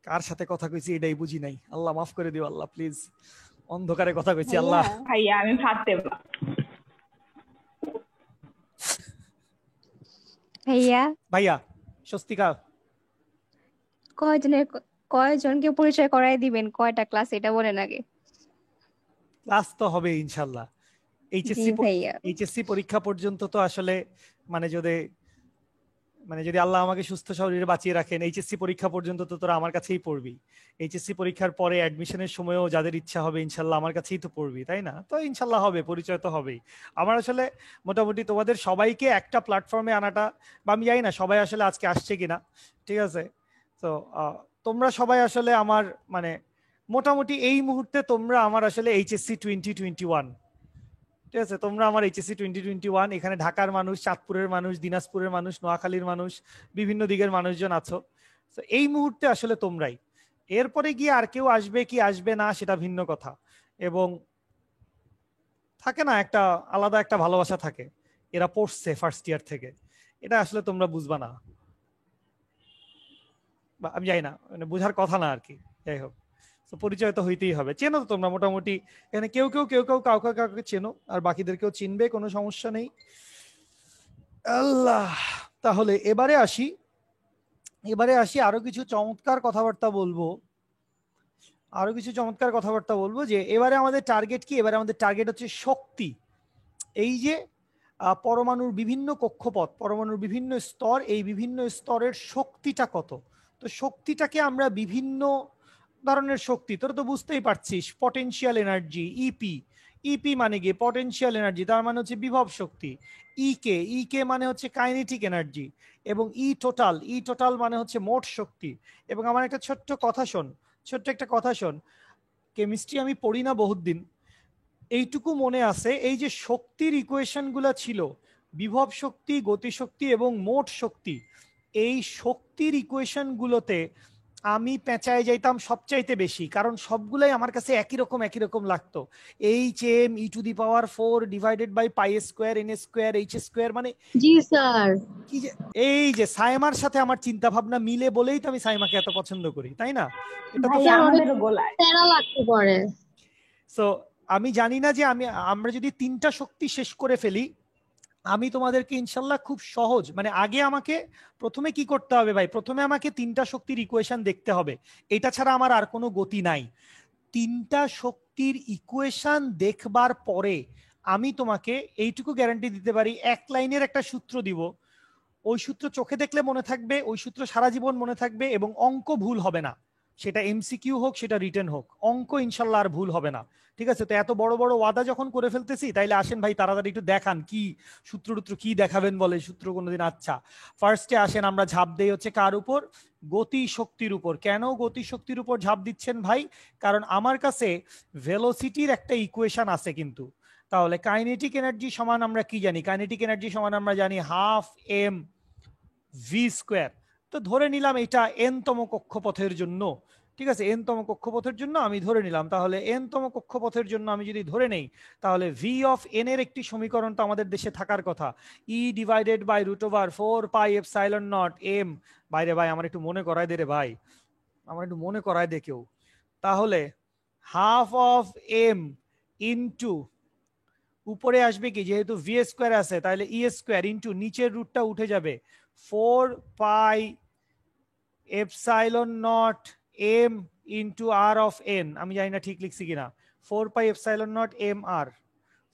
কার সাথে কথা কইছি এটাই বুঝি নাই, আল্লাহ মাফ করে দিও, আল্লাহ প্লিজ। অন্ধকারে কথা কইছি, আল্লাহ। ভাইয়া আমি ভাবতে ভাইয়া ভাইয়া স্বস্তিকা, কয়জনকে পরিচয় করাই দিবেন, কয়টা ক্লাস এটা বলেন আগে। ক্লাস তো হবে ইনশাল্লাহ। জি ভাইয়া। এইচএসসি পরীক্ষা পর্যন্ত তো আসলে মানে যদি আল্লাহ আমাকে সুস্থ শরীরে বাঁচিয়ে রাখেন, এইচএসসি পরীক্ষা পর্যন্ত তো তোরা আমার কাছেই পড়বি। এইচএসসি পরীক্ষার পরে অ্যাডমিশনের সময়ও যাদের ইচ্ছা হবে ইনশাল্লাহ আমার কাছেই তো পড়বি, তাই না? তো ইনশাল্লাহ হবে, পরিচয় তো হবেই। আমার আসলে মোটামুটি তোমাদের সবাইকে একটা প্ল্যাটফর্মে আনাটা, বা আমি জানি না সবাই আসলে আজকে আসছে কিনা, ঠিক আছে? তো তোমরা সবাই আসলে আমার মানে মোটামুটি এই মুহূর্তে তোমরা আমার আসলে এইচএসসি 2021, ঠিক আছে? তোমরা আমার এইচএসসি 2021, এখানে ঢাকার মানুষ, চাঁদপুরের মানুষ, দিনাজপুরের মানুষ, নোয়াখালীর মানুষ, বিভিন্ন দিকের মানুষজন আছো। তো এই মুহূর্তে আসলে তোমরাই। এরপরে গিয়ে আর কেউ আসবে কি আসবে না সেটা ভিন্ন কথা, এবং থাকে না একটা আলাদা একটা ভালোবাসা থাকে, এরা পড়ছে ফার্স্ট ইয়ার থেকে, এটা আসলে তোমরা বুঝবা না, বা আমি জানি না, মানে বোঝার কথা না আর কি। যাই হোক, তো পরিচয় তো হইতেই হবে। চেনো তো তোমরা মোটামুটি, এখানে কেউ কাউকে কাউকে চেনো, আর বাকিদেরকেও চিনবে, কোনো সমস্যা নেই। আল্লাহ, তাহলে এবারে আসি আরো কিছু চমৎকার কথাবার্তা বলবো, যে এবারে আমাদের টার্গেট কি? এবারে আমাদের টার্গেট হচ্ছে শক্তি। এই যে পরমাণুর বিভিন্ন কক্ষপথ, পরমাণুর বিভিন্ন স্তর, এই বিভিন্ন স্তরের শক্তিটা কত। তো শক্তিটাকে আমরা বিভিন্ন ধরনের শক্তি, তোরা তো বুঝতেই পারছিস, পটেনশিয়াল এনার্জি, ইপি মানে কি পটেনশিয়াল এনার্জি, তার মানে হচ্ছে বিভব শক্তি। ইকে মানে হচ্ছে কাইনেটিক এনার্জি, এবং ই টোটাল মানে হচ্ছে মোট শক্তি। এবং আমার একটা ছোট্ট একটা কথা শোন, কেমিস্ট্রি আমি পড়ি না বহুত দিন, এইটুকু মনে আছে, এই যে শক্তির ইকুয়েশন গুলা ছিল, বিভব শক্তি, গতিশক্তি এবং মোট শক্তি, এই শক্তির ইকুয়েশন গুলোতে আমি পেঁচায় যাইতাম সবচাইতে বেশি, কারণ সবগুলাই আমার কাছে একই রকম লাগতো। H(m)(e⁴ divided by πa², n², মানে জি স্যার। কি যে, এই যে সাইমার সাথে আমার চিন্তা ভাবনা মিলে বলেই তো আমি সাইমাকে এত পছন্দ করি, তাই না? এটা তো ভাইয়া আমাদেরও গোলায়। প্যারা লাগতে পারে। সো আমি জানি না যে আমরা যদি 3টা শক্তি শেষ করে ফেলি, আমি তোমাদেরকে ইনশাল্লাহ খুব সহজ, মানে আগে আমাকে প্রথমে কি করতে হবে ভাই, প্রথমে আমাকে 3টা শক্তির ইকুয়েশন দেখতে হবে, এটা ছাড়া আমার আর কোনো গতি নাই। 3টা শক্তির ইকুয়েশন দেখবার পরে আমি তোমাকে এইটুকু গ্যারান্টি দিতে পারি, এক লাইনের একটা সূত্র দিব, ওই সূত্র চোখে দেখলে মনে থাকবে, ওই সূত্র সারা জীবন মনে থাকবে, এবং অঙ্ক ভুল হবে না, সেটা এমসিকিউ হোক সেটা রিটেন হোক, অঙ্ক ইনশাল্লাহ আর ভুল হবে না। ঠিক আছে? তো এত বড় বড় ওয়াদা যখন করে ফেলতেছি, তাইলে আসেন ভাই তাড়াতাড়ি একটু দেখান কি সূত্র কি দেখাবেন, বলে সূত্র কোনোদিন। আচ্ছা, ফার্স্টে আসেন আমরা ঝাঁপ দেই হচ্ছে কার উপর? গতি শক্তির উপর। কেন গতি শক্তির উপর ঝাঁপ দিচ্ছেন ভাই? কারণ আমার কাছে ভেলোসিটির একটা ইকুয়েশন আছে কিন্তু। তাহলে কাইনেটিক এনার্জি সমান আমরা কি জানি? কাইনেটিক এনার্জি সমান আমরা জানি 12 mv²। তো ধরে নিলাম এটা n-তম কক্ষপথের জন্য, ঠিক আছে? n-তম কক্ষপথের জন্য আমি ধরে নিলাম, তাহলে n-তম কক্ষপথের জন্য আমি যদি ধরে নেই, তাহলে v অফ n এর একটি সমীকরণ তো আমাদের দেশে থাকার কথা, E/√4πε0 m। বাইরে ভাই আমার একটু মনে করায় দে রে ভাই, আমার একটু মনে করায় দে কেউ। তাহলে ½ ইন্টু উপরে আসবে কি, যেহেতু v² আছে তাহলে e² ইন্টু নিচের রুটটা উঠে যাবে 4πε0 ইন্টু r অফ n। আমি জানি না ঠিক লিখছি কিনা, 4πε0 mr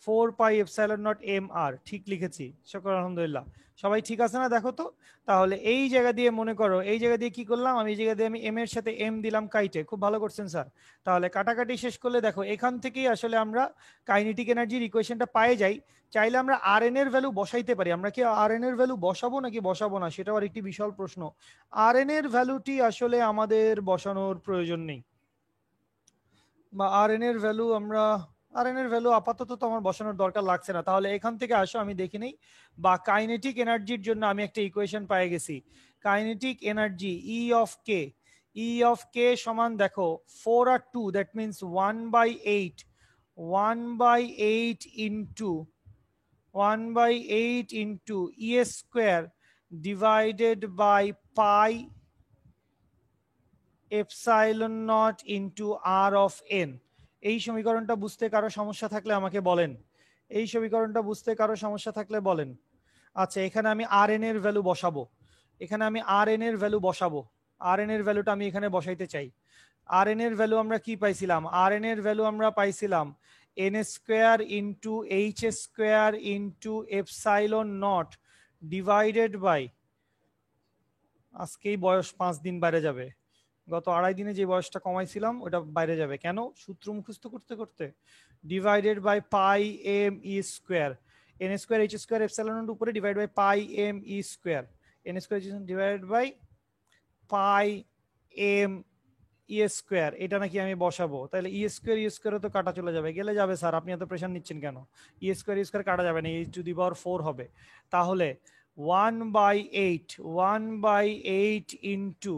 4πε0mr, ঠিক লিখেছি, শুকর আলহামদুলিল্লাহ। সবাই ঠিক আছে না? দেখো তো তাহলে এই জায়গা দিয়ে মনে করো, এই জায়গা দিয়ে কি করলাম আমি, এই জায়গা দিয়ে আমি এম এর সাথে এম দিলাম কাইটে, খুব ভালো করছেন স্যার। তাহলে কাটাকাটি শেষ করলে দেখো এখান থেকেই আসলে আমরা কাইনেটিক এনার্জির ইকুয়েশনটা পাই যাই। চাইলে আমরা আর এন এর ভ্যালু বসাইতে পারি। আমরা কি আর এন এর ভ্যালু বসাবো নাকি বসাবো না, সেটাও আরেকটি বিশাল প্রশ্ন। আর এন এর ভ্যালুটি আসলে আমাদের বসানোর প্রয়োজন নেই, বা আর এন এর ভ্যালু আমরা, আর এন এর ভ্যালু আপাতত তো আমার বসানোর দরকার লাগছে না। তাহলে এখান থেকে আসো আমি দেখে নেই, বা কাইনেটিক এনার্জির জন্য আমি একটা ইকুয়েশন পেয়ে গেছি। Kinetic energy e of k, e of k সমান দেখো 4 আর 2, that means 1/8, 1/8 into 1/8 into e square divided by pi epsilon nought into r of n. এই সমীকরণটা বুঝতে কারো সমস্যা থাকলে আমাকে বলেন, এই সমীকরণটা বুঝতে কারো সমস্যা থাকলে বলেন। আচ্ছা, এখানে আমি আর এন এর ভ্যালু বসাবো, এখানে আমি আর এন এর ভ্যালু বসাবো, আর এন এর ভ্যালুটা আমি এখানে বসাইতে চাই। আর এন এর ভ্যালু আমরা কি পাইছিলাম, আর এন এর ভ্যালু আমরা পাইছিলাম n square into h square into epsilon not divided by, আজকেই বয়স 5 দিন বাইরে যাবে, গত 2.5 দিনে যে বয়সটা কমাইছিলাম ওটা বাইরে যাবে, কেন সূত্র মুখস্থ করতে করতে, divided by pi m e square, n square h square epsilon nought উপরে divide by pi m e square, n square divided by pi m e square. এটা নাকি আমি বসাবো, তাহলে ই স্কোয়ার তো কাটা চলে যাবে, গেলে যাবে স্যার, আপনি এত প্রেশার নিচ্ছেন কেন? ই স্কোয়ার কাটা যাবে না, এইচ টু দি পাওয়ার 4 হবে। তাহলে 1/8 ইন্টু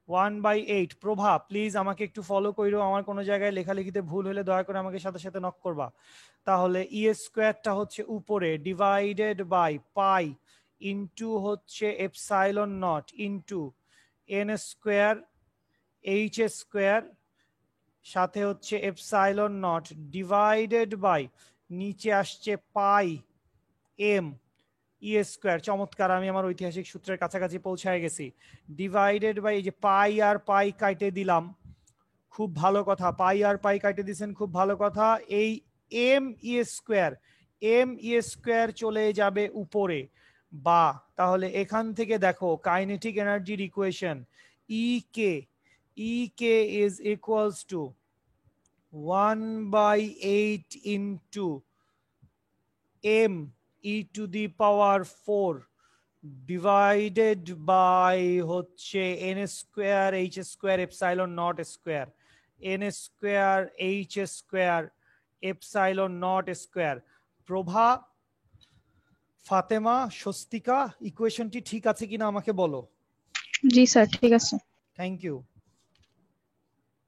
1/8, প্রভা প্লিজ আমাকে একটু ফলো করো, আমার কোনো জায়গায় লেখালেখিতে ভুল হলে দয়া করে আমাকে সাথে সাথে নক করবা। তাহলে ই স্কোয়ারটা হচ্ছে উপরে ডিভাইডেড বাই পাই ইন্টু হচ্ছে epsilon nought into N square h square সাথে হচ্ছে এপসাইলন নট ডিভাইডেড বাই নিচে আসছে পাই এম ই স্কোয়ার। চমৎকার, আমি আমার ঐতিহাসিক সূত্রের কাছাকাছি পৌঁছায় গেছি। ডিভাইডেড বাই এই যে পাই আর পাই কাটে দিলাম, খুব ভালো কথা, পাই আর পাই কাটে দিয়েছেন, খুব ভালো কথা। এই এম ই স্কোয়ার চলে যাবে উপরে, বা তাহলে এখান থেকে দেখো কাইনেটিক এনার্জির equation e k is equals to 1/8 into m e to the power 4 divided by হচ্ছে n square h square epsilon not square, n square h square epsilon not square. Prabha, Fatema, Swastika, ইকুয়েশনটি ঠিক আছে কিনা আমাকে বলো। জি স্যার ঠিক আছে। Thank you,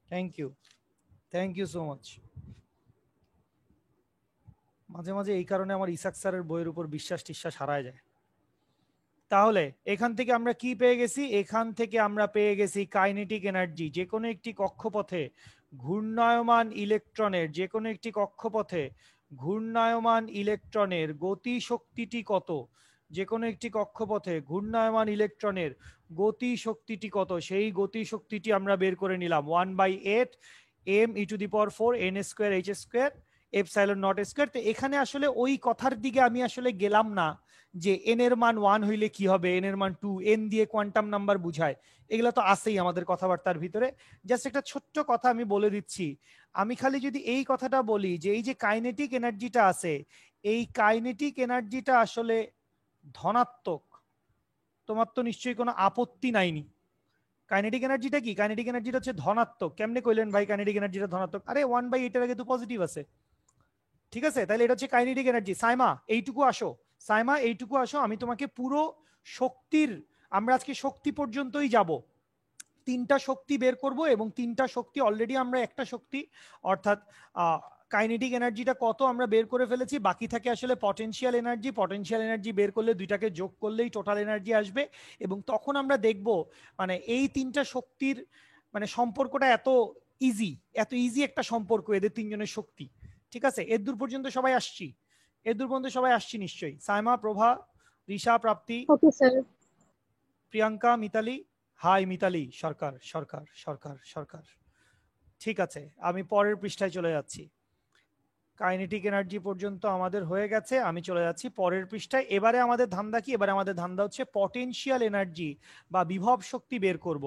thank you, thank you so much. মাঝে মাঝে এই কারণে আমার ইসাক স্যারের বইয়ের উপর বিশ্বাস টিশ্বাস হারায় যায়। তাহলে এখান থেকে আমরা কি পেয়ে গেছি, এখান থেকে আমরা পেয়ে গেছি কাইনেটিক এনার্জি। যে কোনো একটি কক্ষপথে ঘূর্ণায়মান ইলেকট্রনের, যে কোনো একটি কক্ষপথে ঘূর্ণায়মান ইলেকট্রনের গতি শক্তিটি কত, যে কোনো একটি কক্ষপথে ঘূর্ণায়মান ইলেকট্রনের গতি শক্তিটি কত, সেই গতি শক্তিটি আমরা বের করে নিলাম 1/8 m e to the power 4 n square h square epsilon not square. তো এখানে আসলে ওই কথার দিকে আমি আসলে গেলাম না যে এন এর মান 1 হইলে কি হবে, এন এর মান 2, এন দিয়ে কোয়ান্টাম নাম্বার বুঝায়, এগুলো তো আছেই আমাদের কথাবার্তার ভিতরে। জাস্ট একটা ছোট্ট কথা আমি বলে দিচ্ছি, আমি খালি যদি এই কথাটা বলি যে এই যে কাইনেটিক এনার্জিটা আছে, এই কাইনেটিক এনার্জিটা আসলে ধনাত্মক, তোমার তো নিশ্চয়ই কোনো আপত্তি নাইনি। কাইনেটিক এনার্জিটা কি, কাইনেটিক এনার্জিটা হচ্ছে ধনাত্মক। কেমনে কইলেন ভাই কাইনেটিক এনার্জিটা ধনাত্মক? আরে 1/8 এর আগে তো পজিটিভ আছে, ঠিক আছে? তাহলে এটা হচ্ছে কাইনেটিক এনার্জি। সাইমা এইটুকু আসো, সাইমা এইটুকু আসো, আমি তোমাকে পুরো শক্তির, আমরা আজকে শক্তি পর্যন্তই যাব, 3টা শক্তি বের করব, এবং 3টা শক্তি অলরেডি আমরা একটা শক্তি অর্থাৎ কাইনেটিক এনার্জিটা কত আমরা বের করে ফেলেছি, বাকি থাকে আসলে পটেনশিয়াল এনার্জি। পটেনশিয়াল এনার্জি বের করলে দুইটাকে যোগ করলেই টোটাল এনার্জি আসবে, এবং তখন আমরা দেখব মানে এই 3টা শক্তির মানে সম্পর্কটা এত ইজি একটা সম্পর্ক এদের 3জনের শক্তি, ঠিক আছে? এর দূর পর্যন্ত সবাই আসছি, এর দূর পর্যন্ত সবাই আসছি নিশ্চয়ই। Saima, Prabha, Risha, Prapti, okay sir. Priyanka, Mitali, hi Mitali Sarkar Sarkar Sarkar Sarkar. ঠিক আছে, আমি পরের পৃষ্ঠায় চলে যাচ্ছি। কাইনেটিক এনার্জি পর্যন্ত আমাদের হয়ে গেছে। আমি চলে যাচ্ছি পরের পৃষ্ঠায়। এবারে আমাদের ধান্দা কি? এবারে আমাদের ধান্দা হচ্ছে পটেনশিয়াল এনার্জি বা বিভব শক্তি বের করব।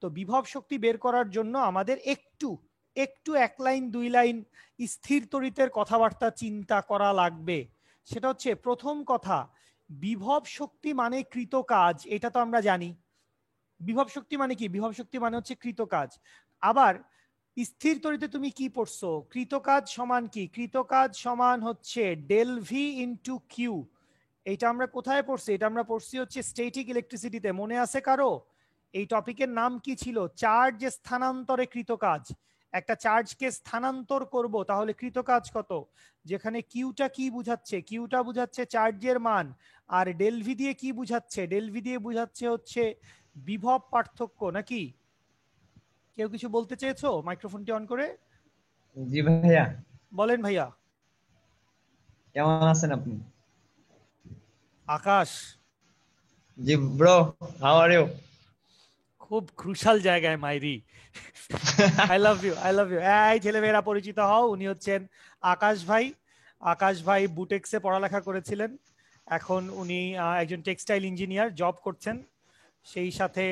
তো বিভব শক্তি বের করার জন্য আমাদের একটু একটু 1 লাইন 2 লাইন স্থির তড়িতের কথাবার্তা চিন্তা করা লাগবে। সেটা হচ্ছে প্রথম কথা, বিভব শক্তি মানে কৃত কাজ, এটা তো আমরা জানি। বিভব শক্তি মানে কি? বিভব শক্তি মানে হচ্ছে কৃত কাজ। আবার স্থির তড়িতে তুমি কি পড়ছো? কৃত কাজ সমান কি? কৃত কাজ সমান হচ্ছে ডেল ভি ইন্টু কিউ। এইটা আমরা কোথায় পড়ছি? এটা আমরা পড়ছি হচ্ছে স্ট্যাটিক ইলেকট্রিসিটিতে। মনে আছে কারো? এই টপিকের নাম কি ছিল? চার্জ স্থানান্তরে কৃত কাজ। একটা চার্জকে স্থানান্তর করব, তাহলে কৃত কাজ কত? যেখানে কিউটা কি বুঝাচ্ছে? কিউটা বুঝাচ্ছে চার্জের মান। আর ডেল ভি দিয়ে কি বুঝাচ্ছে? ডেল ভি দিয়ে বুঝাচ্ছে হচ্ছে বিভব পার্থক্য। নাকি কেউ কিছু বলতে চেয়েছো? মাইক্রোফোনটি অন করে জি ভাইয়া, বলেন। ভাইয়া কেমন আছেন আপনি? Akash ji bro, how are you? খুব ক্রুশাল জায়গায় মাইরি। I love you, I love you. এই ছেলেমেয়েরা পরিচিত হও, উনি হচ্ছেন আকাশ ভাই। আকাশ ভাই বুটেক্সে পড়ালেখা করেছিলেন, এখন উনি একজন টেক্সটাইল ইঞ্জিনিয়ার, জব করছেন। সেই সাথে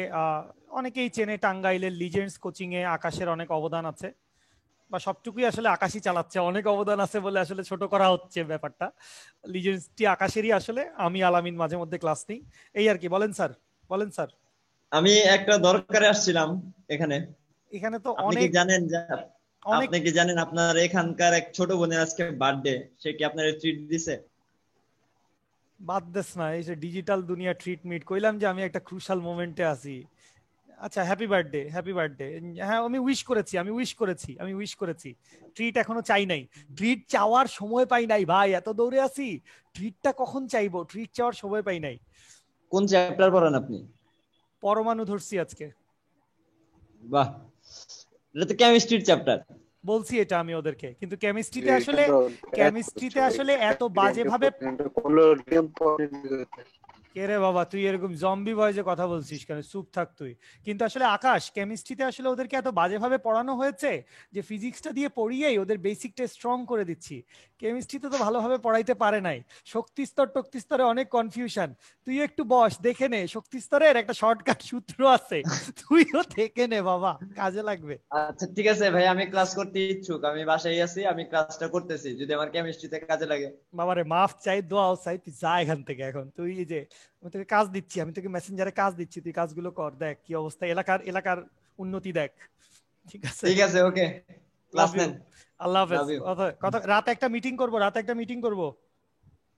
অনেকেই চেনে টাঙ্গাইলের লিজেন্ডস কোচিং এ আকাশের অনেক অবদান আছে, বা সবটুকুই আসলে আকাশই চালাচ্ছে। অনেক অবদান আছে বলে আসলে ছোট করা হচ্ছে ব্যাপারটা। লিজেন্ডসটি আকাশেরই আসলে, আমি আলামিন মাঝে মধ্যে ক্লাস নিই, এই আর কি। বলেন স্যার, বলেন স্যার। আমি একটা দরকারে আসছিলাম এখানে। এখানে তো আপনি কি অনেক জানেন অনেক আপনি কি জানেন আপনার এখানকার এক ছোট বোনের আজকে বার্থডে? সে কি আপনার ট্রিট দিছে? বাদ দেস না, এই যে ডিজিটাল দুনিয়া ট্রিট মিট, কইলাম যে আমি একটা ক্রুশাল মোমেন্টে আছি। আচ্ছা, হ্যাপি বার্থডে, হ্যাপি বার্থডে। হ্যাঁ, আমি উইশ করেছি, আমি উইশ করেছি, আমি উইশ করেছি। ট্রিট এখনো চাই নাই, ট্রিট চাওয়ার সময় পাই নাই ভাই, এত দৌড়ে আছি। ট্রিটটা কখন চাইবো? ট্রিট চাওয়ার সময় পাই নাই। কোন চ্যাপ্টার পড়েন আপনি? পরমাণু ধরছি আজকে। বাহ, এটা তো কেমিস্ট্রির চ্যাপ্টার। বলছি এটা আমি ওদেরকে, কিন্তু কেমিস্ট্রিতে আসলে এত বাজে ভাবে। কে রে বাবা, তুই এরকম জম্বি ভয়েসে কথা বলছিস কেন? চুপ থাক তুই। কিন্তু আসলে আকাশ, কেমিস্ট্রিতে আসলে ওদেরকে এত বাজেভাবে পড়ানো হয়েছে যে ফিজিক্সটা দিয়ে পড়িয়েই ওদের বেসিকটা স্ট্রং করে দিচ্ছি। কেমিস্ট্রিতে তো ভালোভাবে পড়াইতে পারে নাই, শক্তি স্তর টক্তি স্তরে অনেক কনফিউশন। তুই একটু বস, দেখে নে, শক্তি স্তরের একটা শর্টকাট সূত্র আছে, তুইও দেখে নে বাবা, কাজে লাগবে। আচ্ছা ঠিক আছে ভাই, আমি ক্লাস করতে ইচ্ছুক, আমি বাসায় আছি, আমি ক্লাসটা করতেছি, যদি আমার কেমিস্ট্রিতে কাজে লাগে। বাবারে মাফ চাই, দোয়াও চাই, তুই যা এখান থেকে এখন। তুই এই যে আমি তোকে কাজ দিচ্ছি, আমি তোকে মেসেঞ্জারে কাজ দিচ্ছি, তুই কাজগুলো কর, দেখ কি অবস্থা, এলাকার উন্নতি দেখ। ঠিক আছে, ঠিক আছে, ওকে, ক্লাস নেন। আল্লাহ হাফেজ। Love you. কথা রাতে একটা মিটিং করব,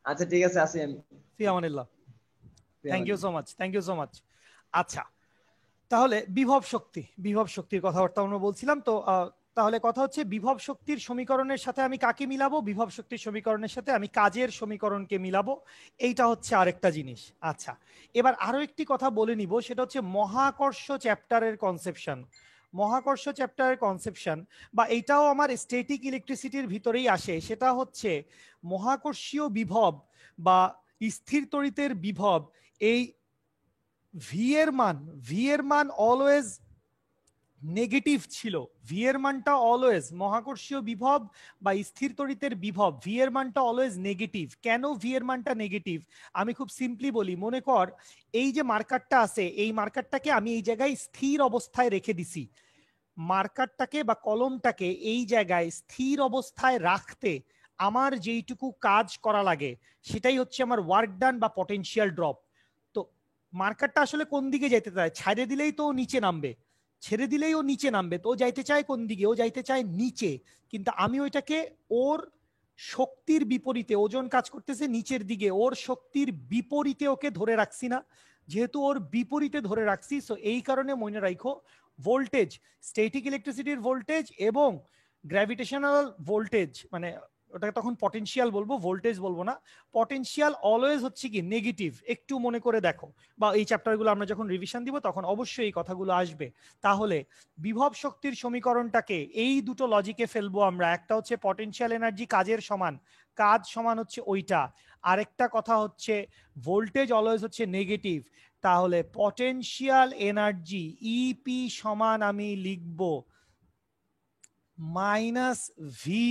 আচ্ছা ঠিক আছে, আসি আমি। ফি আমানিল্লাহ। Thank you so much, thank you so much. আচ্ছা, তাহলে বিভব শক্তির কথাবার্তা আমরা বলছিলাম তো। তাহলে কথা হচ্ছে বিভব শক্তির সমীকরণের সাথে আমি কাকে মিলাবো? বিভব শক্তির সমীকরণের সাথে আমি কাজের সমীকরণকে মিলাবো। এইটা হচ্ছে আরেকটা জিনিস। আচ্ছা, এবার আরো একটি কথা বলে নিব, সেটা হচ্ছে মহাকর্ষ চ্যাপ্টারের কনসেপশন। মহাকর্ষ চ্যাপ্টারের কনসেপশন, বা এইটাও আমার স্ট্যাটিক ইলেকট্রিসিটির ভিতরেই আসে। সেটা হচ্ছে মহাকর্ষীয় বিভব বা স্থির তড়িতের বিভব। এই ভি এর মান অলওয়েজ নেগেটিভ ছিল। ভি এর মানটা অলওয়েজ, মহাকর্ষীয় বিভব বা স্থির তড়িতের বিভব, ভি এর মানটা অলওয়েজ নেগেটিভ। কেন ভি এর মানটা নেগেটিভ? আমি খুব সিম্পলি বলি, মনে কর এই যে মার্কারটা আছে, এই মার্কারটাকে আমি এই জায়গায় স্থির অবস্থায় রেখে দিছি। মার্কারটাকে বা কলমটাকে এই জায়গায় স্থির অবস্থায় রাখতে আমার যেইটুকু কাজ করা লাগে সেটাই হচ্ছে আমার ওয়ার্ক ডান বা পটেনশিয়াল ড্রপ। তো মার্কারটা আসলে কোন দিকে যেতে চায়? ছেড়ে দিলেই তো নিচে নামবে, ছেড়ে দিলেই ও নিচে নামবে। তো ও যাইতে চায় কোন দিকে? ও যাইতে চায় নিচে। কিন্তু আমি ওইটাকে ওর শক্তির বিপরীতে, ওজন কাজ করতেছে নিচের দিকে, ওর শক্তির বিপরীতে ওকে ধরে রাখছি না। যেহেতু ওর বিপরীতে ধরে রাখছি, সো এই কারণে মনে রাখো ভোল্টেজ, স্ট্যাটিক ইলেকট্রিসিটির ভোল্টেজ এবং গ্র্যাভিটেশনাল ভোল্টেজ, মানে ওটাকে তখন পটেনশিয়াল বলবো, ভোল্টেজ বলবো না। পটেনশিয়াল অলওয়েজ হচ্ছে কি নেগেটিভ। একটু মনে করে দেখো, বা এই চ্যাপ্টারগুলো আমরা যখন রিভিশন দিব তখন অবশ্যই এই কথাগুলো আসবে। তাহলে বিভব শক্তির সমীকরণটাকে এই দুটো লজিকে ফেলবো আমরা। একটা হচ্ছে পটেনশিয়াল এনার্জি কাজের সমান, কাজ সমান হচ্ছে ওইটা। আরেকটা কথা হচ্ছে ভোল্টেজ অলওয়েজ হচ্ছে নেগেটিভ। তাহলে পটেনশিয়াল এনার্জি ইপি সমান আমি লিখব মাইনাস ভি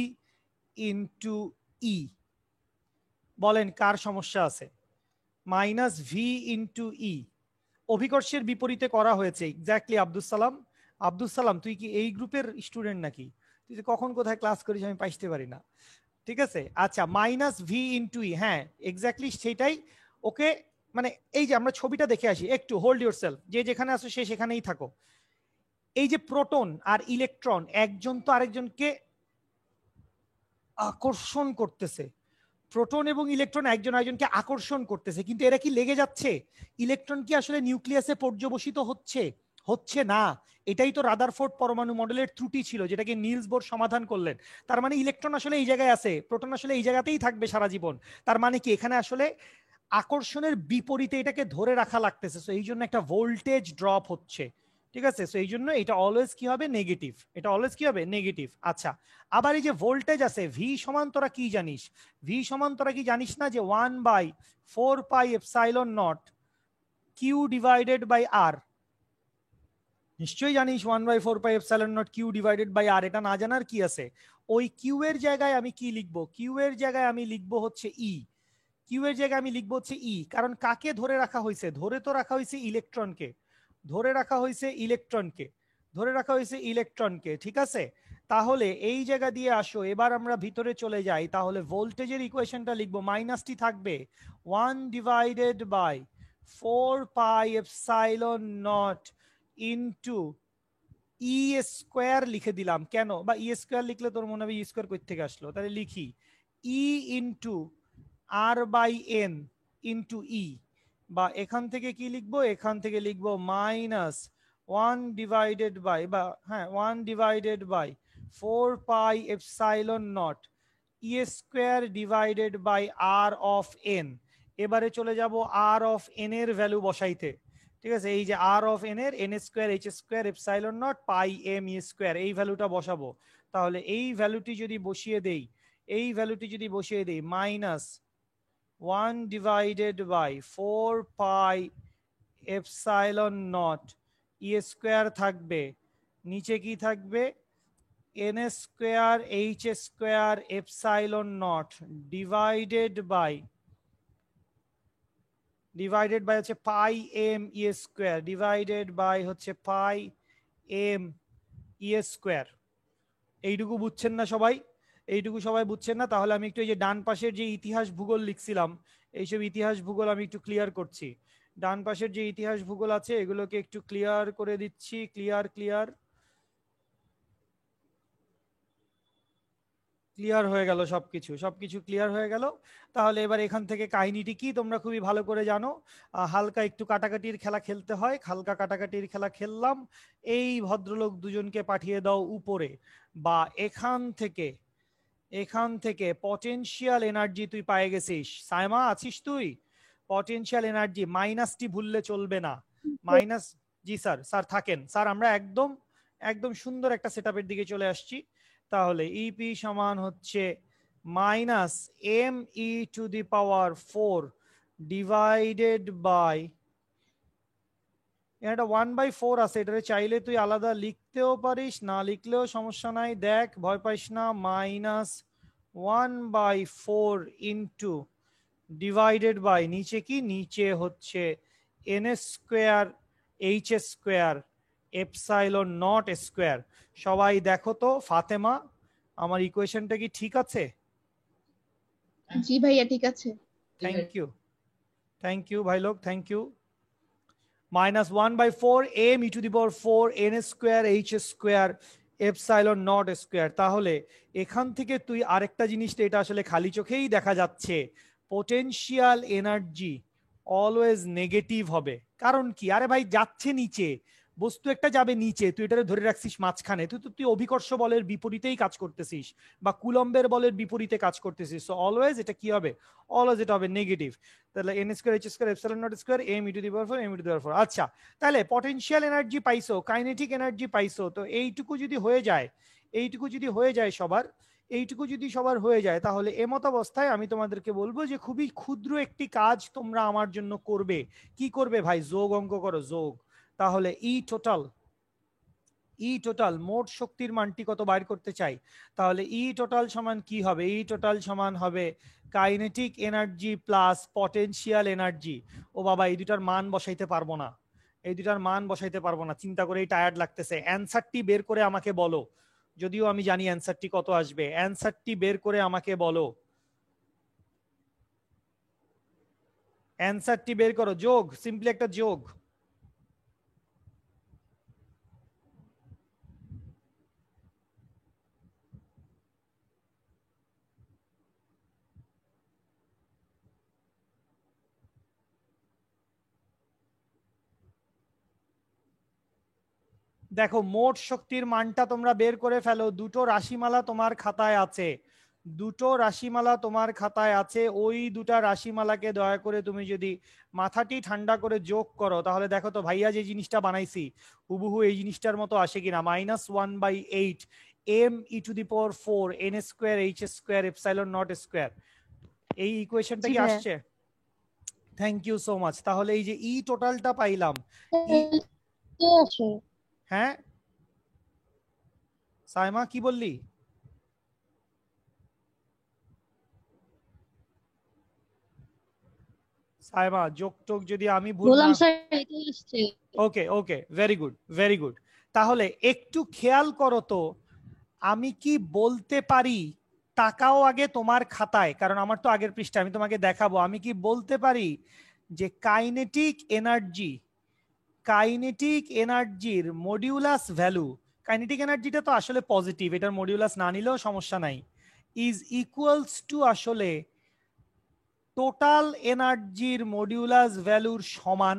ইন্টু ই। বলেন কার সমস্যা আছে? মাইনাস ভি ইন্টু ই অভিকর্ষের বিপরীতে করা হয়েছে এক্স্যাক্টলি। আব্দুল সালাম, আব্দুল সালাম তুই কি এই গ্রুপের স্টুডেন্ট নাকি? তুই যে কখন কোথায় ক্লাস করিস আমি পাইতে পারি না। ঠিক আছে, আচ্ছা মাইনাস ভি ইন্টু ই, হ্যাঁ এক্স্যাক্টলি সেটাই। ওকে, মানে এই যে আমরা ছবিটা দেখে আসি, একটু হোল্ড ইউর সেলফ, যে যেখানে আসো সে সেখানেই থাকো। এই যে প্রোটন আর ইলেকট্রন একজন তো আরেকজনকে আকর্ষণ করতেছে, প্রোটন এবং ইলেকট্রন একজন আরেকজনকে আকর্ষণ করতেছে, কিন্তু এরা কি লেগে যাচ্ছে? ইলেকট্রন কি আসলে নিউক্লিয়াসে পর্যবসিত হচ্ছে? হচ্ছে না। এটাই তো রাদারফোর্ড পরমাণু মডেলের ত্রুটি ছিল, যেটাকে নিলস বোর সমাধান করলেন। তার মানে ইলেকট্রন আসলে এই জায়গায় আছে, প্রোটন আসলে এই জায়গাতেই থাকবে সারা জীবন। তার মানে কি এখানে আসলে আকর্ষণের বিপরীতে এটাকে ধরে রাখা লাগতেছে, সো এই জন্য একটা ভোল্টেজ ড্রপ হচ্ছে। ঠিক আছে, সো এই জন্য এটা অলওয়েজ কি হবে? নেগেটিভ। এটা অলওয়েজ কি হবে? নেগেটিভ। আচ্ছা, আবার এই যে ভোল্টেজ আছে ভি সমান, তোরা কি জানিস? ভি সমান তোরা কি জানিস না যে 1/4πε0 কিউ ডিভাইডেড বাই আর? নিশ্চয়ই জানিস 1/4πε0 কিউ ডিভাইডেড বাই আর। এটা না জানার কি আছে? ওই কিউ এর জায়গায় আমি কি লিখবো? কিউ এর জায়গায় আমি লিখবো হচ্ছে ই। কিউ এর জায়গায় আমি লিখবো হচ্ছে ই, কারণ কাকে ধরে রাখা হয়েছে? ধরে তো রাখা হয়েছে ইলেকট্রনকে, ধরে রাখা হয়েছে ইলেকট্রনকে, ধরে রাখা হয়েছে ইলেকট্রনকে। ঠিক আছে, তাহলে এই জায়গা দিয়ে আসো, এবার আমরা ভিতরে চলে যাই। তাহলে ভোল্টেজের ইকুয়েশনটা লিখবো, মাইনাসটি থাকবে 1/4πε0 ইন্টু ই স্কোয়ার লিখে দিলাম। কেন? বা ই স্কোয়ার লিখলে তোর মনে হবে ই স্কোয়ার কই থেকে আসলো, তাহলে লিখি e into r by n into e, বা এখান থেকে কি লিখবো? এখান থেকে লিখবো minus 1/4πε0 e square divided by r of n. এবারে চলে যাব আর অফ এন এর ভ্যালু বসাইতে। ঠিক আছে, এই যে আর অফ এন এর n square h square epsilon nought pi m e square, এই ভ্যালুটা বসাবো। তাহলে এই ভ্যালুটি যদি বসিয়ে দেই, এই ভ্যালুটি যদি বসিয়ে দেই, মাইনাস 1/4πε0 ই স্কোয়ার থাকবে, নিচে কি থাকবে? N square h square epsilon not divided by হচ্ছে pi m e square, divided by হচ্ছে পাই এম ই স্কোয়ার। এইটুকু বুঝছেন না সবাই? এইটুকু সবাই বুঝছেন না? তাহলে আমি একটু এই যে ডান পাশের যে ইতিহাস ভূগোল লিখছিলাম, এইসব ইতিহাস ভূগোল আমি একটু ক্লিয়ার করছি। ডান পাশের যে ইতিহাস ভূগোল আছে এগুলোকে একটু ক্লিয়ার করে দিচ্ছি। ক্লিয়ার ক্লিয়ার ক্লিয়ার হয়ে গেল, সবকিছু সবকিছু ক্লিয়ার হয়ে গেল। তাহলে এবার এখান থেকে কাহিনীটি কি তোমরা খুবই ভালো করে জানো। হালকা একটু কাটাকাটির খেলা খেলতে হয়, হালকা কাটাকাটির খেলা খেললাম। এই ভদ্রলোক দুজনকে পাঠিয়ে দাও উপরে, বা এখান থেকে পটেনশিয়াল এনার্জি তুই পায়ে গেছিস। সাইমা আছিস তুই? পটেনশিয়াল এনার্জি মাইনাসটি ভুললে চলবে না, মাইনাস। জি স্যার, স্যার থাকেন স্যার, আমরা একদম একদম সুন্দর একটা সেটআপের দিকে চলে আসছি। তাহলে ইপি সমান হচ্ছে minus m e to the power 4 divided by, এটা 1/4 আছে, এটা চাইলে তুই আলাদা লিখতেও পারিস, না লিখলেও সমস্যা নাই, দেখ ভয় পাইস না। মাইনাস 1/4 ইন্টু ডিভাইডেড বাই নিচে কি? নিচে হচ্ছে n square h square epsilon not square. সবাই দেখো তো, ফাতেমা আমার ইকুয়েশনটা কি ঠিক আছে? জি ভাইয়া ঠিক আছে। থ্যাংক ইউ ভাই লোক, thank you. Minus 1/4 m e to the power 4 n square h square epsilon not square. তাহলে এখান থেকে তুই আরেকটা জিনিসটা, এটা আসলে খালি চোখেই দেখা যাচ্ছে, পোটেনশিয়াল এনার্জি অলওয়েজ নেগেটিভ হবে। কারণ কি? আরে ভাই যাচ্ছে নিচে, বস্তু একটা যাবে নিচে, তুই এটাকে ধরে রাখছিস মাঝখানে, তুই অভিকর্ষ বলের বিপরীতেই কাজ করতেছিস, বা কুলম্বের বলের বিপরীতে কাজ করতেছিস। সো অলওয়েজ এটা কি হবে? অলওয়েজ এটা হবে নেগেটিভ। তাহলে n square h square epsilon not square m e to the power 4 m e to the power 4। আচ্ছা, তাহলে পটেনশিয়াল এনার্জি পাইছো, কাইনেটিক এনার্জি পাইছো, তো এইটুকু যদি হয়ে যায়, এইটুকু যদি হয়ে যায় সবার, এইটুকু যদি সবার হয়ে যায়, তাহলে এমত অবস্থায় আমি তোমাদেরকে বলবো যে খুবই ক্ষুদ্র একটি কাজ তোমরা আমার জন্য করবে। কি করবে ভাই? যোগ অঙ্ক করো, যোগ। তাহলে ই টোটাল ই টোটাল মোট শক্তির মানটি কত বাইর করতে চাই, তাহলে ই টোটাল সমান কি হবে? ই টোটাল সমান হবে kinetic energy plus potential energy. ও বাবা, এই দুটার মান বসাইতে পারবো না, এই দুটার মান বসাইতে পারবো না, চিন্তা করেই টায়ার্ড লাগতেছে। অ্যানসারটি বের করে আমাকে বলো, যদিও আমি জানি অ্যানসারটি কত আসবে। অ্যানসারটি বের করে আমাকে বলো, অ্যানসারটি বের করো। যোগ, সিম্পলি একটা যোগ। দেখো মোট শক্তির মানটা তোমরা বের করে ফেলো। দুটো রাশিমালা তোমার খাতায় আছে, দুটো রাশিমালা তোমার খাতায় আছে। ওই দুটা রাশিমালাকে দয়া করে তুমি যদি মাথাটি ঠান্ডা করে যোগ করো, তাহলে দেখো তো ভাইয়া যে জিনিসটা বানাইছি হুবহু এই জিনিসটার মতো আসে কিনা। -1/8 m(e⁴ n²h²ε0² এই ইকুয়েশনটা কি আসছে? Thank you so much. তাহলে এই যে ই টোটালটা পাইলাম। হ্যাঁ সাইমা কি বললি? সাইমা যোগ টোগ যদি আমি ভুল না, ওকে ওকে, ভেরি গুড ভেরি গুড। তাহলে একটু খেয়াল করো তো, আমি কি বলতে পারি, তাকাও আগে তোমার খাতায়, কারণ আমার তো আগের পৃষ্ঠা, আমি তোমাকে দেখাবো। আমি কি বলতে পারি যে কাইনেটিক এনার্জির মডিউলাস ভ্যালু, কাইনেটিক এনার্জিটা তো আসলে পজিটিভ, এটার মডিউলাস না নিলেও সমস্যা নাই, ইজ ইকুয়ালস টু আসলে টোটাল এনার্জির মডিউলাস ভ্যালুর সমান,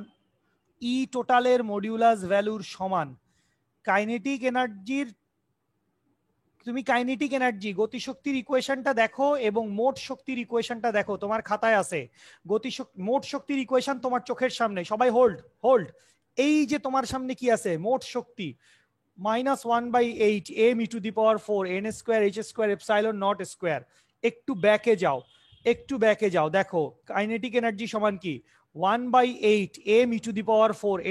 ই টোটালের মডিউলাস ভ্যালুর সমান। কাইনেটিক এনার্জির, তুমি কাইনেটিক এনার্জি গতিশক্তির ইকুয়েশনটা দেখো এবং মোট শক্তির ইকুয়েশনটা দেখো, তোমার খাতায় আছে। মোট শক্তির ইকুয়েশন তোমার চোখের সামনে, সবাই হোল্ড হোল্ড। এই যে তোমার সামনে কি আছে, মোট শক্তি -1/8 m(e⁴ n²h²ε0²। একটু ব্যাকে যাও, একটু ব্যাকে যাও, দেখো কাইনেটিক এনার্জি সমান কি 1/8 m(e⁴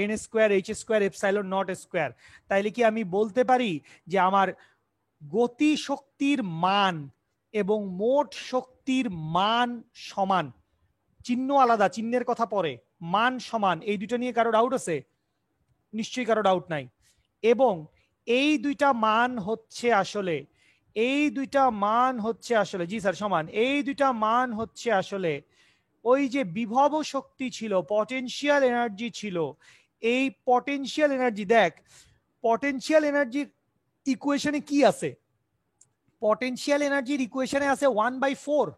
n²h²ε0²। তাইলে কি আমি বলতে পারি যে আমার গতি শক্তির মান এবং মোট শক্তির মান সমান? চিহ্ন আলাদা, চিহ্নের কথা পরে, মান সমান। এই দুটো নিয়ে কারো ডাউট আছে? নিশ্চয়ই কারো ডাউট নাই। এবং এই দুইটা মান হচ্ছে আসলে, জি স্যার সমান, এই দুইটা মান হচ্ছে আসলে ওই যে বিভব শক্তি ছিল, পটেনশিয়াল এনার্জি ছিল। এই পটেনশিয়াল এনার্জি, দেখ পটেনশিয়াল এনার্জির ইকুয়েশনে কি আছে? পটেনশিয়াল এনার্জির ইকুয়েশনে আছে 1/4।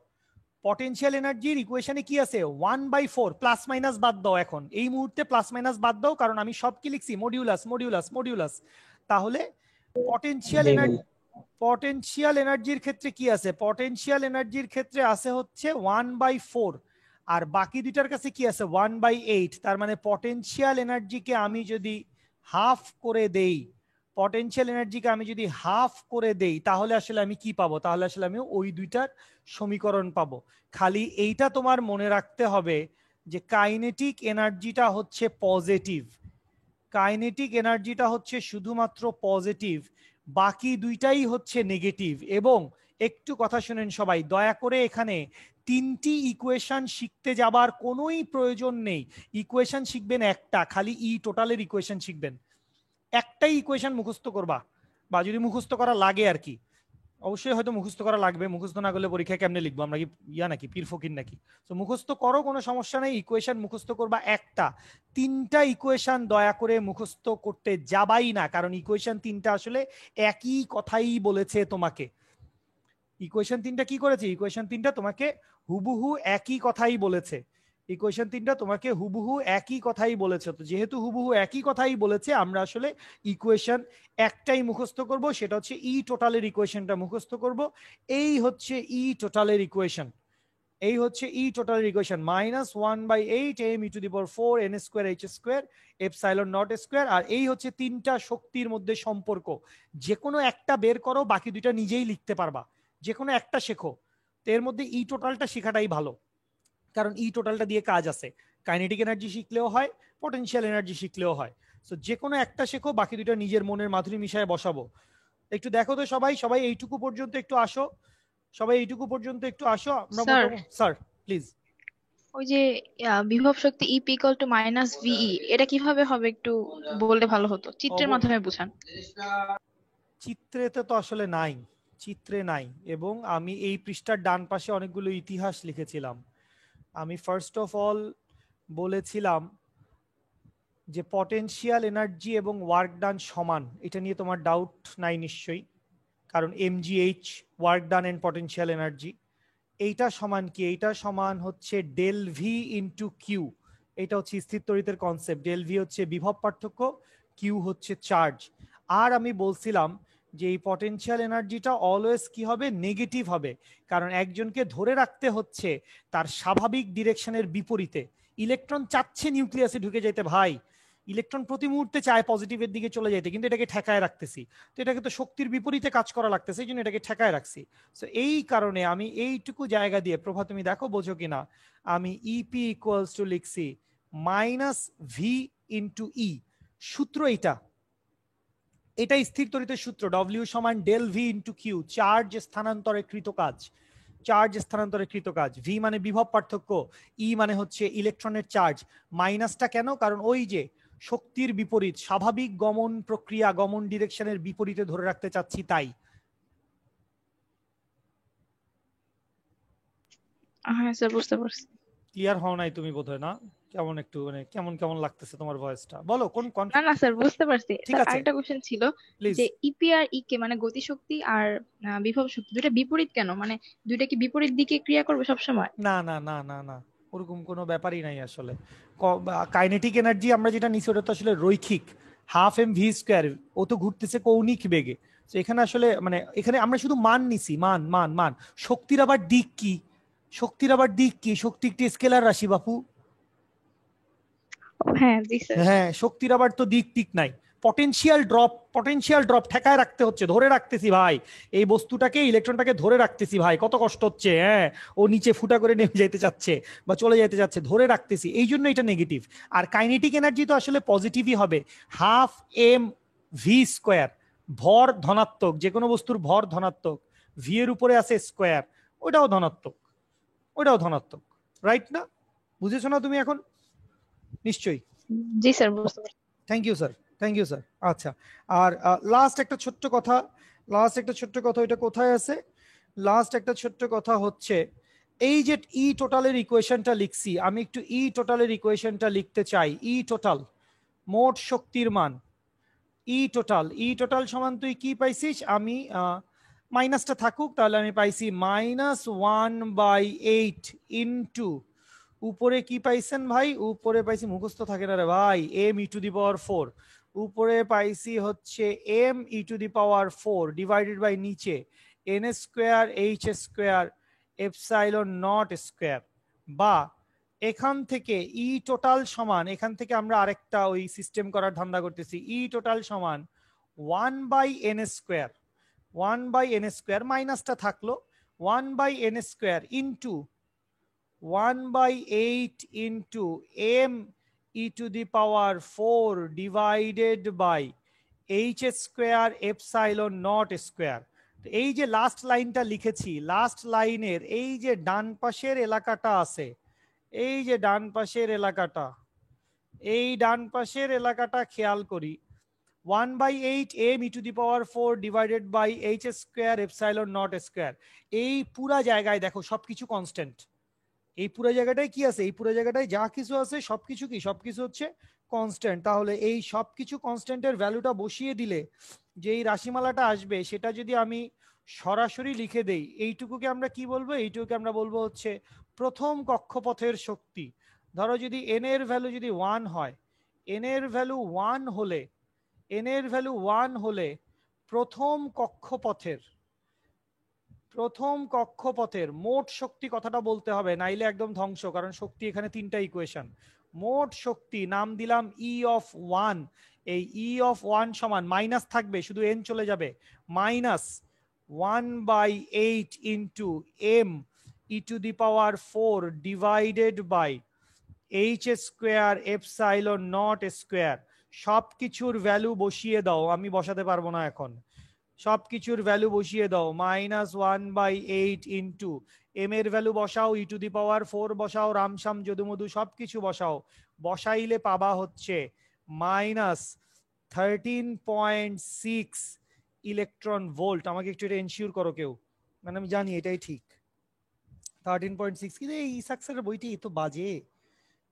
পটেনশিয়াল এনার্জির ইকুয়েশনে কি আছে? 1/4। প্লাস মাইনাস বাদ দাও, এখন এই মুহূর্তে প্লাস মাইনাস বাদ দাও, কারণ আমি সব কি লিখছি? Modulus modulus modulus. তাহলে পটেনশিয়াল এনার্জির ক্ষেত্রে কি আছে? পটেনশিয়াল এনার্জির ক্ষেত্রে আছে হচ্ছে 1/4, আর বাকি দুইটার কাছে কি আছে? 1/8। তার মানে পটেনশিয়াল এনার্জিকে আমি যদি হাফ করে দেই, তাহলে আসলে আমি কি পাবো? তাহলে আসলে আমি ওই দুইটার সমীকরণ পাবো। খালি এইটা তোমার মনে রাখতে হবে যে কাইনেটিক এনার্জিটা হচ্ছে পজিটিভ, কাইনেটিক এনার্জিটা হচ্ছে শুধুমাত্র পজিটিভ, বাকি দুইটাই হচ্ছে নেগেটিভ। এবং একটু কথা শুনেন সবাই দয়া করে, এখানে তিনটি ইকুয়েশন শিখতে যাবার কোনোই প্রয়োজন নেই। ইকুয়েশন শিখবেন একটা, খালি ই টোটালের ইকুয়েশন শিখবেন। একটাই ইকুয়েশন মুখস্থ করবা, বা যদি মুখস্থ করা লাগে আর কি, অবশ্যই হয়তো মুখস্থ করা লাগবে, মুখস্থ না করলে পরীক্ষায় কেমনে লিখবো আমরা? কি নাকি পীর ফকির নাকি? তো মুখস্থ করো, কোনো সমস্যা নেই। ইকুয়েশন মুখস্থ করবা একটা, তিনটা ইকুয়েশন দয়া করে মুখস্থ করতে যাবাই না, কারণ ইকুয়েশন তিনটা আসলে একই কথাই বলেছে তোমাকে। ইকুয়েশন তিনটা কি করেছে? ইকুয়েশন তিনটা তোমাকে হুবহু একই কথাই বলেছে। ইকুয়েশন তিনটা তোমাকে হুবহু একই কথাই বলেছে। তো যেহেতু হুবহু একই কথাই বলেছে, আমরা আসলে ইকুয়েশন একটাই মুখস্থ করব, সেটা হচ্ছে ই টোটালের ইকুয়েশনটা মুখস্থ করব। এই হচ্ছে ই টোটালের ইকুয়েশন, এই হচ্ছে ই টোটালের ইকুয়েশন -1/8 m(e⁴ n²h²ε0²। আর এই হচ্ছে তিনটা শক্তির মধ্যে সম্পর্ক। যে কোনো একটা বের করো, বাকি দুইটা নিজেই লিখতে পারবা। যে কোনো একটা শেখো, তো এর মধ্যে ই টোটালটা শেখাটাই ভালো, কারণ ই টোটালটা দিয়ে কাজ আছে। কাইনেটিক এনার্জি শিখলেও হয়, পটেনশিয়াল এনার্জি শিখলেও হয়। সো যে কোনো একটা শেখো, বাকি দুটো নিজের মনের মাধুরী মিশায় বসাবো। একটু দেখো তো সবাই, সবাই এইটুকু পর্যন্ত একটু আসো, সবাই এইটুকু পর্যন্ত একটু আসো। আমরা স্যার, স্যার প্লিজ। ওই যে বিভব শক্তি EP equal to minus VE, এটা কিভাবে হবে একটু বললে ভালো হতো, চিত্রের মাধ্যমে বোঝান। চিত্রেতে তো আসলে নাই, চিত্রে নাই। এবং আমি এই পৃষ্ঠার ডান পাশে অনেকগুলো ইতিহাস লিখেছিলাম। আমি ফার্স্ট অফ অল বলেছিলাম যে পটেনশিয়াল এনার্জি এবং ওয়ার্ক ডান সমান, এটা নিয়ে তোমার ডাউট নাই নিশ্চয়ই, কারণ mgh work done and potential energy. এইটা সমান কি? এইটা সমান হচ্ছে ডেল ভি ইন্টু কিউ। এটা হচ্ছে স্থির তড়িতের কনসেপ্ট। ডেল ভি হচ্ছে বিভব পার্থক্য, কিউ হচ্ছে চার্জ। আর আমি বলছিলাম যে এই পটেনশিয়াল এনার্জিটা অলওয়েজ কি হবে? নেগেটিভ হবে, কারণ একজনকে ধরে রাখতে হচ্ছে তার স্বাভাবিক ডিরেকশনের বিপরীতে। ইলেকট্রন চাচ্ছে নিউক্লিয়াসে ঢুকে যেতে ভাই, ইলেকট্রন প্রতি মুহূর্তে চায় পজিটিভের দিকে চলে যেতে, কিন্তু এটাকে ঠেকায় রাখতেছি। তো এটাকে তো শক্তির বিপরীতে কাজ করা লাগতেছে, এই জন্য এটাকে ঠেকায় রাখছি। সো এই কারণে আমি এইটুকু জায়গা দিয়ে, প্রভা তুমি দেখো বোঝো কিনা, আমি ইপি ইকুয়ালস টু লিখছি মাইনাস ভি ইন্টু ই। সূত্র এইটা, এটাই স্থির তড়িতের সূত্র। ডব্লিউ সমান del v into q, charge স্থানান্তরে কৃত কাজ। চার্জ স্থানান্তরে কৃত কাজ। ভি মানে বিভব পার্থক্য, ই মানে হচ্ছে ইলেকট্রনের চার্জ। মাইনাসটা কেন? কারণ ওই যে শক্তির বিপরীত, স্বাভাবিক গমন প্রক্রিয়া, গমন ডিরেকশনের বিপরীতে ধরে রাখতে চাচ্ছি, তাই। হ্যাঁ স্যার, বুঝতে পারছি। ক্লিয়ার হও নাই তুমি বোধহয়, না? কেমন একটু মানে কেমন কেমন লাগতেছে তোমার ভয়েসটা, বলো কোন না না স্যার, বুঝতে পারছি। ঠিক স্যার আছে আরেকটা কোশ্চেন ছিল, প্লিজ। যে ইপি আর ইকে মানে গতিশক্তি আর বিভব শক্তি দুইটা বিপরীত কেন? মানে দুইটা কি বিপরীত দিকে ক্রিয়া করবে সবসময়? না না না না না, ওরকম কোনো ব্যাপারই নাই আসলে। কাইনেটিক এনার্জি আমরা যেটা নিছি ওটা তো আসলে রৈখিক, হাফ এম ভি স্কোয়ার, ও তো ঘুরতেছে কৌণিক বেগে। তো এখানে আসলে মানে এখানে আমরা শুধু মান নিছি, মান মান মান। শক্তির আবার দিক কি? শক্তির আবার দিক কি? শক্তি একটি স্কেলার রাশি বাপু। হ্যাঁ জি স্যার। হ্যাঁ, শক্তির আবার তো দিক টিক নাই। পটেনশিয়াল ড্রপ ঠেকায় রাখতে হচ্ছে, ধরে রাখতেছি ভাই এই বস্তুটাকে, ইলেকট্রনটাকে ধরে রাখতেছি ভাই, কত কষ্ট হচ্ছে। হ্যাঁ, ও নিচে ফুটা করে নেমে যেতে চাচ্ছে বা চলে যেতে যাচ্ছে, ধরে রাখতেছি, এই জন্য এটা নেগেটিভ। আর কাইনেটিক এনার্জি তো আসলে পজিটিভই হবে, হাফ এম ভি স্কোয়ার। ভর ধনাত্মক, যে কোনো বস্তুর ভর ধনাত্মক, ভি এর উপরে আছে স্কোয়ার, ওটাও ধনাত্মক, ওটাও ধনাত্মক, রাইট না? বুঝেছো না তুমি এখন? নিশ্চয়ই। জি স্যার, বুঝতে পারছি। Thank you sir, thank you sir. আচ্ছা, আর লাস্ট একটা ছোট্ট কথা, ওইটা কোথায় আছে? লাস্ট একটা ছোট্ট কথা হচ্ছে এই যে ই টোটালের ইকুয়েশনটা লিখছি, আমি একটু ই টোটালের ইকুয়েশনটা লিখতে চাই। ই টোটাল, মোট শক্তির মান। ই টোটাল সমান তুই কি পাইছিস? আমি মাইনাসটা থাকুক, তাহলে আমি পাইছি -1/8 ইন্টু, উপরে কি পাইছেন ভাই? উপরে পাইছি, মুখস্থ থাকে না রে ভাই, m e⁴। উপরে পাইছি হচ্ছে m e⁴ ডিভাইডেড বাই নিচে n²h²ε0² বা এখান থেকে ই টোটাল সমান, এখান থেকে আমরা আরেকটা ওই সিস্টেম করার ধান্দা করতেছি। ই টোটাল সমান 1/n², মাইনাসটা থাকলো, 1/n² into 1/8 into m e⁴ divided by h²ε0²। এই যে লাস্ট লাইনটা লিখেছি, লাস্ট লাইনের এই যে ডান পাশের এলাকাটা আছে, এই যে ডান পাশের এলাকাটা, এই ডান পাশের এলাকাটা খেয়াল করি, 1/8 m e⁴ divided by h²ε0²। এই পুরা জায়গায় দেখো সবকিছু কনস্ট্যান্ট। এই পুরো জায়গাটায় কি আছে? এই পুরো জায়গাটায় যা কিছু আছে সবকিছু কি? সবকিছু হচ্ছে কনস্ট্যান্ট। তাহলে এই সবকিছু কনস্ট্যান্টের ভ্যালুটা বসিয়ে দিলে যে এই রাশিমালাটা আসবে, সেটা যদি আমি সরাসরি লিখে দেই, এইটুকুকে আমরা কি বলবো? এইটুকুকে আমরা বলবো হচ্ছে প্রথম কক্ষপথের শক্তি। ধরো যদি n এর ভ্যালু যদি 1 হয়, n এর ভ্যালু 1 হলে প্রথম কক্ষপথের মোট শক্তি কথাটা বলতে হবে, নাইলে একদম ধ্বংস, কারণ শক্তি এখানে তিনটা ইকুয়েশন। মোট শক্তি নাম দিলাম E(1). এই E(1) সমান, মাইনাস থাকবে, শুধু n চলে যাবে, -1/8 into m e⁴ divided by h² ε0² সবকিছুর ভ্যালু বসিয়ে দাও, আমি বসাতে পারবো না এখন। সবকিছুর ভ্যালু বসিয়ে দাও, -1/8 ইন্টু এম এর ভ্যালু বসাও, e⁴ বসাও, রামসাম যদুমধু সবকিছু বসাও, বসাইলে পাবা হচ্ছে -13.6 ইলেকট্রন ভোল্ট। আমাকে একটু এটা এনশিওর করো কেউ, মানে আমি জানি এটাই ঠিক। 13.6। কিন্তু এই ইসাক স্যারের বইটি এত বাজে,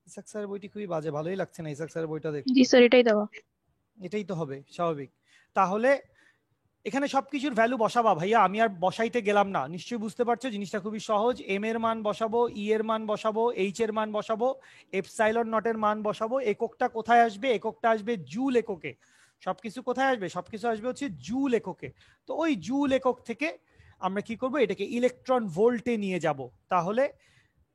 ইসাক স্যারের বইটি খুবই বাজে, ভালোই লাগছে না ইসাক স্যারের বইটা দেখতে। জি স্যার, এটাই দেওয়া। এটাই তো হবে স্বাভাবিক। তাহলে এখানে সবকিছুর ভ্যালু বসাবা ভাইয়া, আমি আর বসাইতে গেলাম না, নিশ্চয়ই বুঝতে পারছো জিনিসটা খুবই সহজ। এম এর মান বসাবো, ই এর মান বসাবো, এইচ এর মান বসাবো, এপসাইলন নট এর মান বসাবো। এককটা কোথায় আসবে? এককটা আসবে জুল এককে। সবকিছু কোথায় আসবে? সবকিছু আসবে হচ্ছে জুল এককে। তো ওই জুল একক থেকে আমরা কি করব, এটাকে ইলেকট্রন ভোল্টে নিয়ে যাব।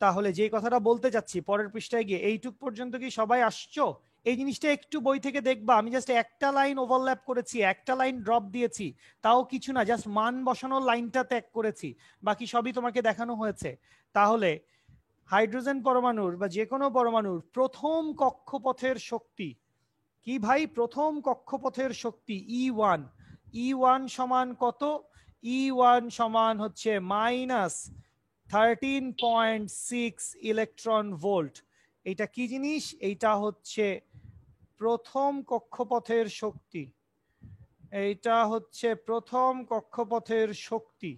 তাহলে যে কথাটা বলতে যাচ্ছি পরের পৃষ্ঠায় গিয়ে, এইটুক পর্যন্ত কি সবাই আসছো? এই জিনিসটা একটু বই থেকে দেখবা, আমি জাস্ট একটা লাইন ওভারল্যাপ করেছি, একটা লাইন ড্রপ দিয়েছি, তাও কিছু না, জাস্ট মান বসানোর লাইনটা ত্যাগ করেছি, বাকি সবই তোমাকে দেখানো হয়েছে। তাহলে হাইড্রোজেন পরমাণুর বা যে কোনো পরমাণুর প্রথম কক্ষপথের শক্তি কি ভাই? প্রথম কক্ষপথের শক্তি E1। E1 সমান কত? E1 সমান হচ্ছে -13.6 ইলেকট্রন ভোল্ট। এটা কি জিনিস? এইটা হচ্ছে প্রথম কক্ষপথের শক্তি, এইটা হচ্ছে প্রথম কক্ষপথের শক্তি।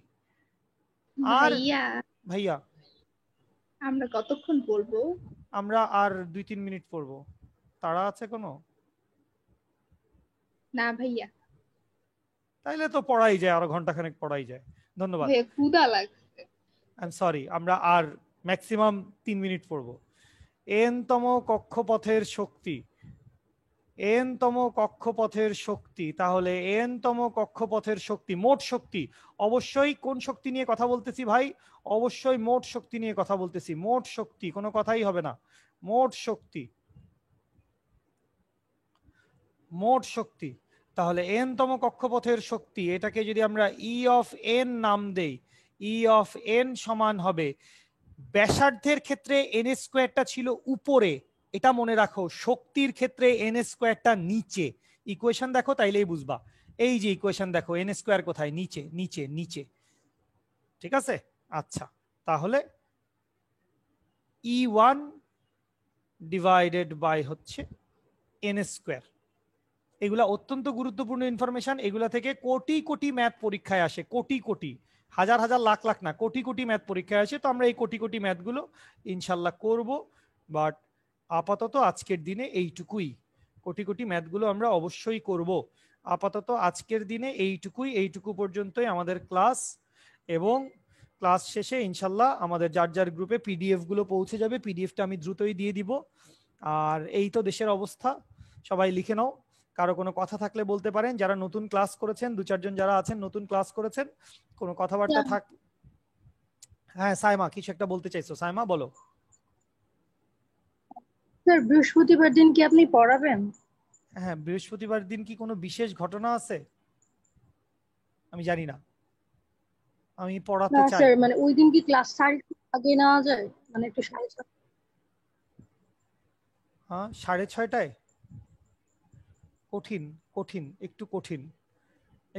আর ভাইয়া আমরা কতক্ষণ পড়বো? আমরা আর 2-3 মিনিট পড়বো। তাড়া আছে কোনো? না ভাইয়া। তাইলে তো পড়াই যায়, আরো ঘন্টাখানেক পড়াই যায়। ধন্যবাদ। ভাইয়া ক্ষুধা লাগছে। আই এম সরি, আমরা আর ম্যাক্সিমাম 3 মিনিট পড়বো। n-তম কক্ষপথের শক্তি, n-তম কক্ষপথের শক্তি। তাহলে n-তম কক্ষপথের শক্তি, মোট শক্তি। অবশ্যই কোন শক্তি নিয়ে কথা বলতেছি ভাই? অবশ্যই মোট শক্তি নিয়ে কথা বলতেছি। মোট শক্তি, কোনো কথাই হবে না। মোট শক্তি, মোট শক্তি। তাহলে n-তম কক্ষপথের শক্তি, এটাকে যদি আমরা E অফ n নাম দেই, E অফ n সমান হবে, ব্যাসার্ধের ক্ষেত্রে n স্কোয়ারটা ছিল উপরে, এটা মনে রাখো। শক্তির ক্ষেত্রে n স্কোয়ারটা নিচে। ইকুয়েশন দেখো তাইলেই বুঝবা। এই যে ইকুয়েশন দেখো, n স্কোয়ার কোথায়? নিচে নিচে নিচে। ঠিক আছে? আচ্ছা, তাহলে E1 ডিভাইডেড বাই হচ্ছে n স্কোয়ার। এগুলা অত্যন্ত গুরুত্বপূর্ণ ইনফরমেশন। এগুলা থেকে কোটি কোটি ম্যাথ পরীক্ষায় আসে, কোটি কোটি, হাজার হাজার লাখ লাখ না, কোটি কোটি ম্যাথ পরীক্ষায় আসে। তো আমরা এই কোটি কোটি ম্যাথগুলো ইনশাল্লাহ করব। বাট আপাতত আজকের দিনে এইটুকুই, কোটি কোটি ম্যাথগুলো আমরা অবশ্যই করব। আপাতত আজকের দিনে এইটুকুই, এইটুকু পর্যন্তই আমাদের ক্লাস। এবং ক্লাস শেষে ইনশাল্লাহ আমাদের যার যার গ্রুপে পিডিএফ গুলো পৌঁছে যাবে, পিডিএফটা আমি দ্রুতই দিয়ে দিব। আর এই তো দেশের অবস্থা, সবাই লিখে নাও। কারো কোনো কথা থাকলে বলতে পারেন, যারা নতুন ক্লাস করেছেন, 2-4 জন যারা আছেন নতুন ক্লাস করেছেন, কোনো কথাবার্তা থাক। হ্যাঁ সাইমা, কিছু একটা বলতে চাইছো, সাইমা বলো। স্যার বৃহস্পতিবার দিন কি আপনি পড়াবেন? হ্যাঁ, বৃহস্পতিবার দিন কি কোনো বিশেষ ঘটনা আছে? আমি জানি না, আমি পড়াতে না চাই। স্যার, মানে ওই দিন কি ক্লাস 7:30 আগে নেওয়া যায়? মানে একটু 7:30। হ্যাঁ 6:30টায়? কঠিন, কঠিন, একটু কঠিন,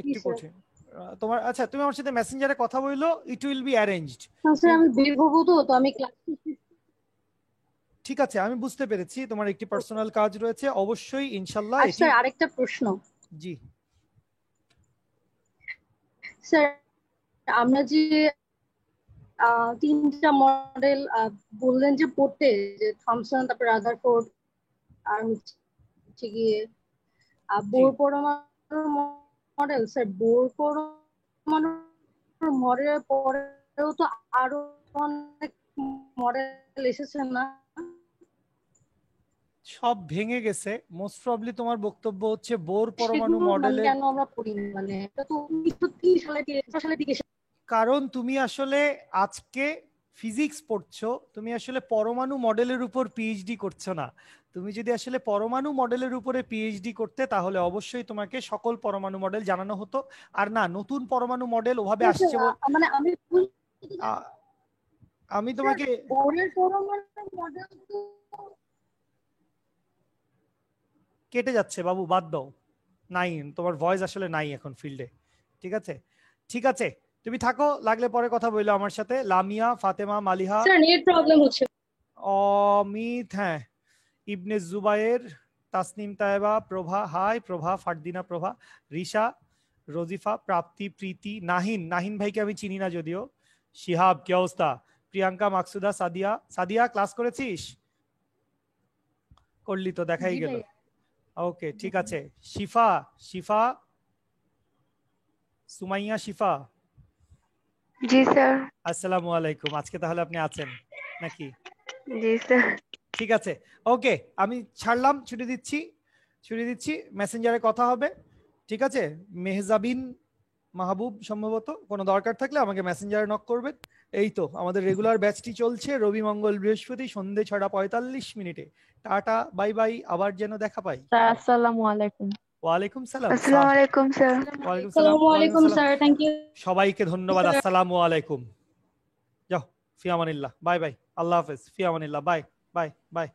একটু কঠিন। তোমার আচ্ছা, তুমি আমার সাথে মেসেঞ্জারে কথা বললো, it will be arranged. Sir আমি বের হবো, তো আমি ক্লাস। ঠিক আছে, আমি বুঝতে পেরেছি তোমার একটি পার্সোনাল কাজ রয়েছে, অবশ্যই ইনশাল্লাহ। স্যার আরেকটা প্রশ্ন। জি স্যার, আমরা যে 3টা মডেল বললেন যে পড়তে, যে থমসন, তারপর রাদারফোর্ড, আর হচ্ছে গিয়ে বোর পরমাণু মডেল। স্যার বোর পরমাণু মডেলের পরেও তো আরো অনেক মডেল এসেছে না? সব ভেঙে গেছে মোস্ট প্রবাবলি। তোমার বক্তব্য হচ্ছে বোর পরমাণু মডেলের কেন আমরা পড়ি না? মানে এটা তো 1930 সালের দিকে। কারণ তুমি আসলে আজকে ফিজিক্স পড়ছো, তুমি আসলে পরমাণু মডেলের উপর পিএইচডি করছো না। তুমি যদি আসলে পরমাণু মডেলের উপরে পিএইচডি করতে, তাহলে অবশ্যই তোমাকে সকল পরমাণু মডেল জানানো হতো। আর না, নতুন পরমাণু মডেল ওভাবে আসছে মানে আমি তোমাকে কেটে যাচ্ছে বাবু, বাদ দাও। নাই, তোমার ভয়েস আসলে নাই এখন ফিল্ডে। ঠিক আছে, ঠিক আছে, তুমি থাকো, লাগলে পরে কথা বললো আমার সাথে। Lamia, Fatema, Maliha, sir net problem হচ্ছে। অমিত, হ্যাঁ, ইবনে জুবায়ের, তাসনিম তায়েবা, প্রভা, হাই প্রভা, ফারদিনা প্রভা, রিশা, রোজিফা, প্রাপ্তি, প্রীতি, নাহিন, নাহিন ভাইকে আমি চিনি না যদিও, শিহাব, কি অবস্থা, প্রিয়াঙ্কা, মাকসুদা, সাদিয়া, সাদিয়া ক্লাস করেছিস? করলি তো, দেখাই গেল। ওকে, ঠিক আছে। শিফা, শিফা, সুমাইয়া, শিফা, জি স্যার। আসসালামু আলাইকুম। আজকে তাহলে আপনি আছেন নাকি? জি স্যার। ঠিক আছে, ওকে, আমি ছাড়লাম, ছুটি দিচ্ছি, ছুটি দিচ্ছি, মেসেঞ্জারে কথা হবে। ঠিক আছে, মেহজাবিন মাহবুব সম্ভবত, কোনো দরকার থাকলে আমাকে মেসেঞ্জারে নক করবেন। এই তো আমাদের রেগুলার ব্যাচটি চলছে রবি, মঙ্গল, বৃহস্পতি সন্ধ্যে 6:45 টাটা, বাই বাই, আবার যেন দেখা পাই। স্যার আসসালামু আলাইকুম। ওয়ালাইকুম সালাম। আসসালামু আলাইকুম স্যার। ওয়ালাইকুম সালাম। আসসালামু আলাইকুম স্যার, থ্যাংক ইউ সবাইকে ধন্যবাদ। আসসালামু আলাইকুম। যাও, ফি আমানিল্লাহ, বাই বাই, আল্লাহ হাফেজ, ফি আমানিল্লাহ, বাই বাই বাই।